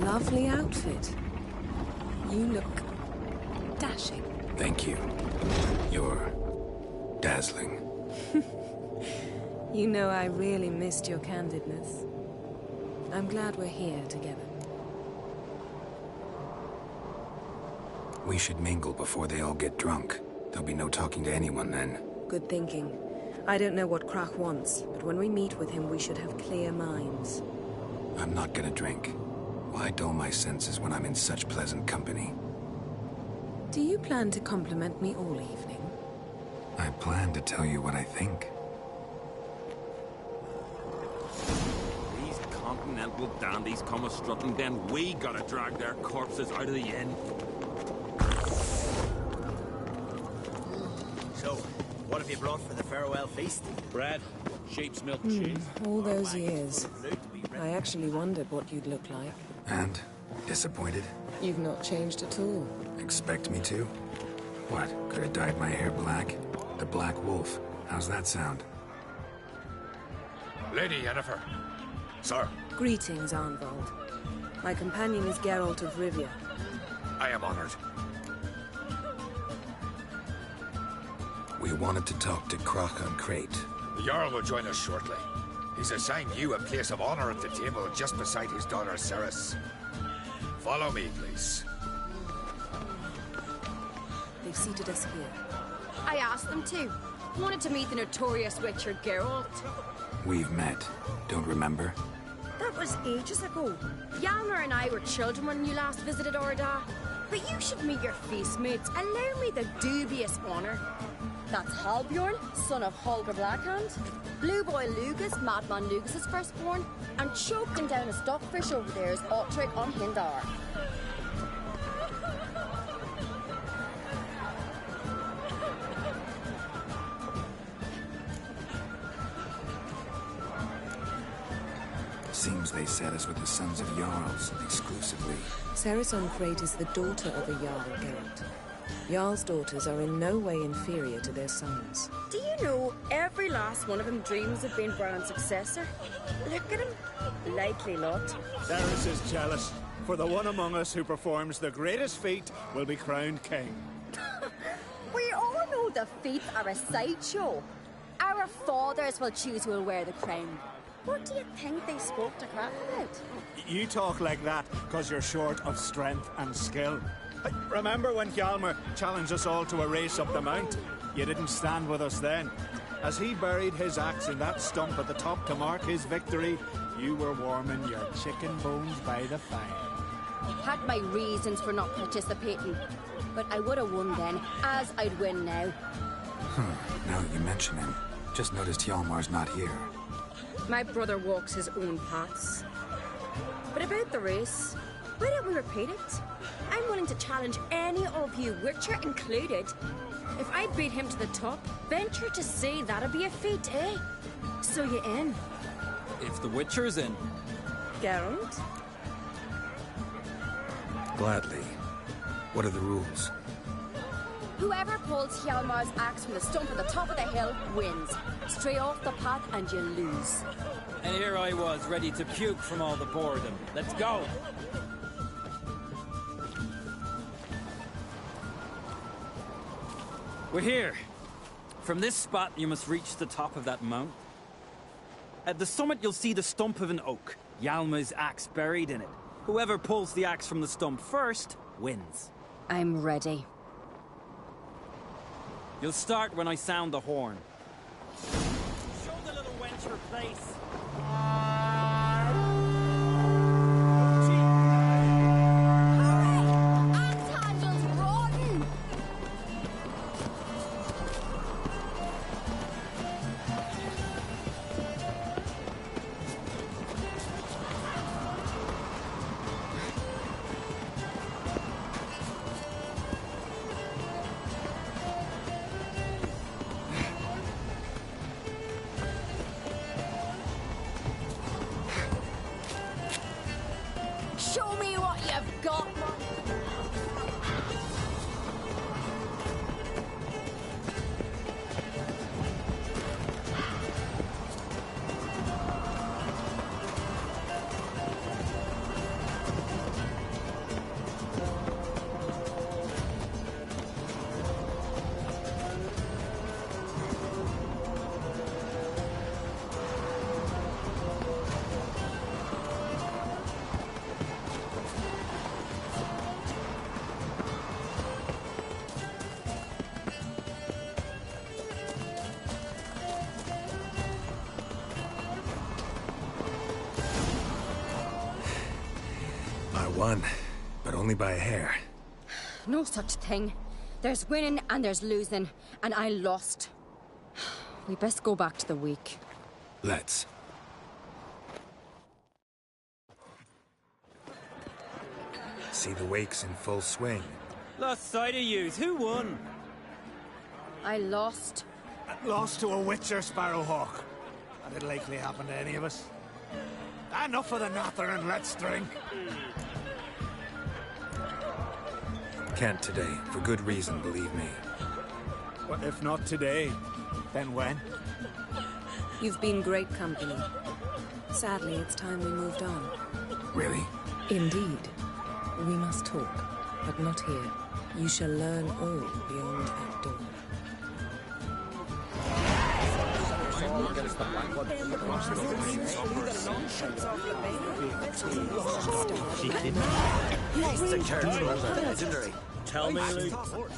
Lovely outfit. You look dashing. Thank you. You're dazzling. You know I really missed your candidness. I'm glad we're here together. We should mingle before they all get drunk. There'll be no talking to anyone then. Good thinking. I don't know what Krach wants, but when we meet with him, we should have clear minds. I'm not gonna drink. Why dull my senses when I'm in such pleasant company? Do you plan to compliment me all evening? I plan to tell you what I think. These continental dandies come a-strutting then. We gotta drag their corpses out of the inn. So, what have you brought for the farewell feast? Bread, sheep's milk cheese. All those years. I actually wondered what you'd look like. And? Disappointed? You've not changed at all. Expect me to? What, could have dyed my hair black? The Black Wolf. How's that sound? Lady Yennefer. Sir. Greetings, Arnvald. My companion is Geralt of Rivia. I am honored. We wanted to talk to Krach on Crate. The Jarl will join us shortly. He's assigned you a place of honor at the table just beside his daughter Ceres. Follow me, please. They've seated us here. I asked them to. Wanted to meet the notorious Witcher Geralt. We've met. Don't remember? That was ages ago. Hjalmar and I were children when you last visited Orda. But you should meet your feast mates. Allow me the dubious honor. That's Halbjorn, son of Holger Blackhand. Blue Boy Lugas, Madman Lugas' firstborn. And choking down a stockfish over there is Otric on Hindar. Seems they set us with the sons of Jarls, exclusively. Ceres on Crate is the daughter of a Jarl, Geralt. Jarl's daughters are in no way inferior to their sons. Do you know every last one of them dreams of being Bran's successor? Look at him. Likely lot. Ceres is jealous, for the one among us who performs the greatest feat will be crowned king. We all know the feats are a sideshow. Our fathers will choose who will wear the crown. What do you think they spoke to Krach about? You talk like that because you're short of strength and skill. Remember when Hjalmar challenged us all to a race up the mount? You didn't stand with us then. As he buried his axe in that stump at the top to mark his victory, you were warming your chicken bones by the fire. Had my reasons for not participating, but I would have won then, as I'd win now. Now that you mention him, just noticed Hjalmar's not here. My brother walks his own paths. But about the race, why don't we repeat it? I'm willing to challenge any of you, Witcher included. If I beat him to the top, venture to say that'd be a feat, eh? So you in? If the Witcher's in. Geralt? Gladly. What are the rules? Whoever pulls Hjalmar's axe from the stump at the top of the hill wins. Stray off the path and you lose. And here I was, ready to puke from all the boredom. Let's go! We're here. From this spot, you must reach the top of that mount. At the summit, you'll see the stump of an oak. Yalma's axe buried in it. Whoever pulls the axe from the stump first, wins. I'm ready. You'll start when I sound the horn. Show the little wench her place. Show me what you've got, man. Won, but only by a hair. No such thing. There's winning and there's losing, and I lost. We best go back to the week. Let's. See the wakes in full swing. Lost sight of yous. Who won? I lost. Lost to a Witcher, Sparrowhawk. That'd likely happen to any of us. Enough of the natter and let's drink. Can't today, for good reason, believe me. Well, if not today, then when? You've been great company. Sadly, it's time we moved on. Really? Indeed. We must talk, but not here. You shall learn all beyond that door. Tell me, Luke.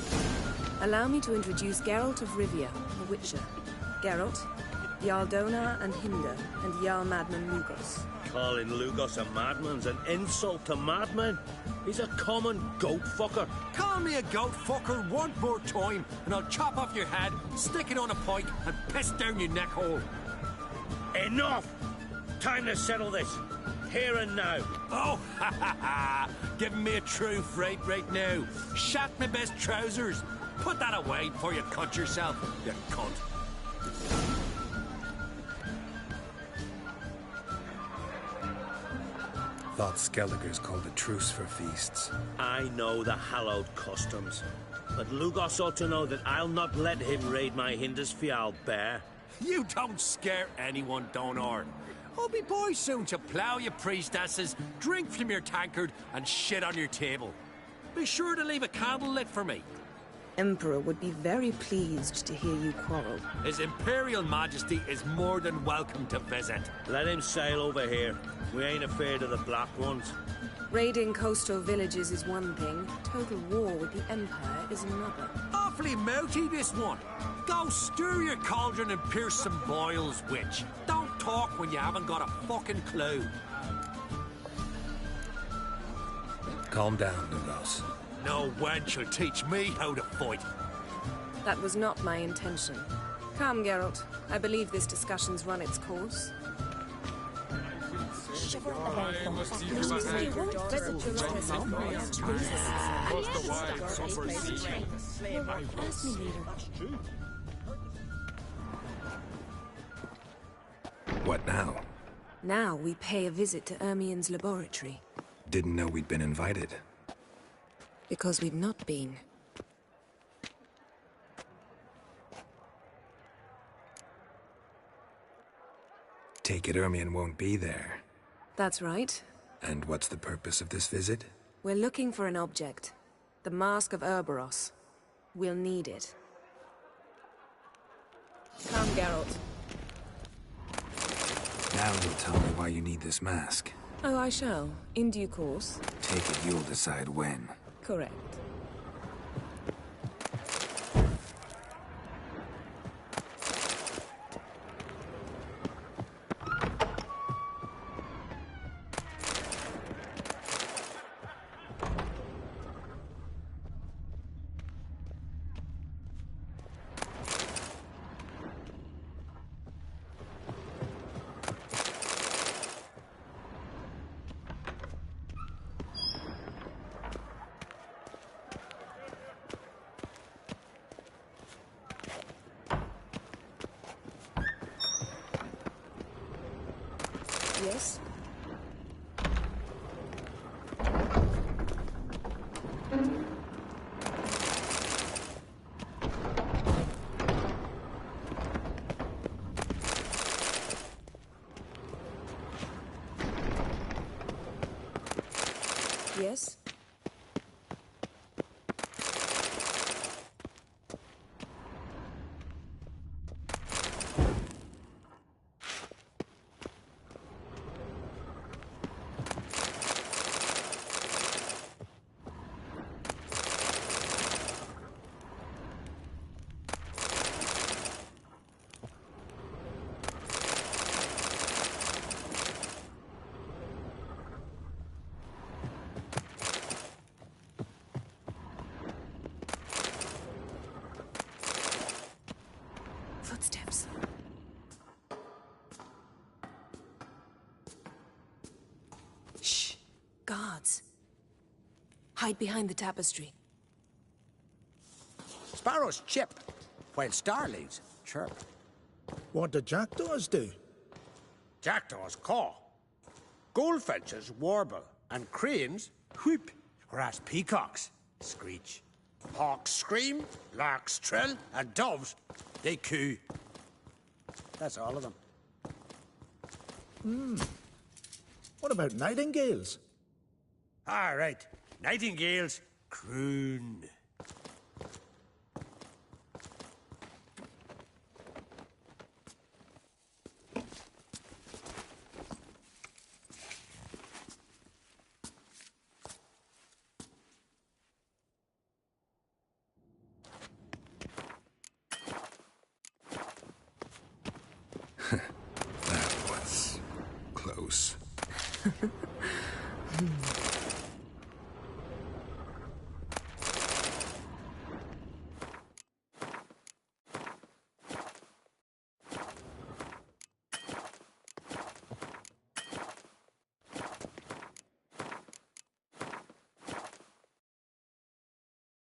Allow me to introduce Geralt of Rivia, the Witcher. Geralt, Jarl Donar and Hinder, and Jarl Madman Lugos. Calling Lugos a madman's an insult to madmen. He's a common goat fucker. Call me a goat fucker one more time, and I'll chop off your head, stick it on a pike, and piss down your neck hole. Enough! Time to settle this. Here and now. Oh, ha ha ha! Giving me a true fright right now. Shat my best trousers. Put that away before you cut yourself, you cunt. Thought Skelliger's called a truce for feasts. I know the hallowed customs, but Lugos ought to know that I'll not let him raid my Hindisfial bear. You don't scare anyone, Donar. I'll be boys soon to plough your priestesses, drink from your tankard, and shit on your table. Be sure to leave a candle lit for me. Emperor would be very pleased to hear you quarrel. His Imperial Majesty is more than welcome to visit. Let him sail over here. We ain't afraid of the Black Ones. Raiding coastal villages is one thing. Total war with the Empire is another. Awfully mouty, this one. Go stir your cauldron and pierce some boils, witch. Don't talk when you haven't got a fucking clue. Calm down, Lugos. No wench will teach me how to fight. That was not my intention. Come, Geralt. I believe this discussion's run its course. What now? Now we pay a visit to Ermien's laboratory. Didn't know we'd been invited. Because we've not been. Take it Ermien won't be there. That's right. And what's the purpose of this visit? We're looking for an object. The Mask of Urboros. We'll need it. Geralt. Now you'll tell me why you need this mask. Oh, I shall. In due course. Take it you'll decide when. Correct. Yes? Yes? Footsteps. Shh. Guards. Hide behind the tapestry. Sparrows chip, while starlings chirp. What do jackdaws do? Jackdaws caw. Goldfinches warble, and cranes whoop, whereas peacocks screech. Hawks scream, larks trill, and doves, they coo. That's all of them. What about nightingales? All right, nightingales croon. That was close.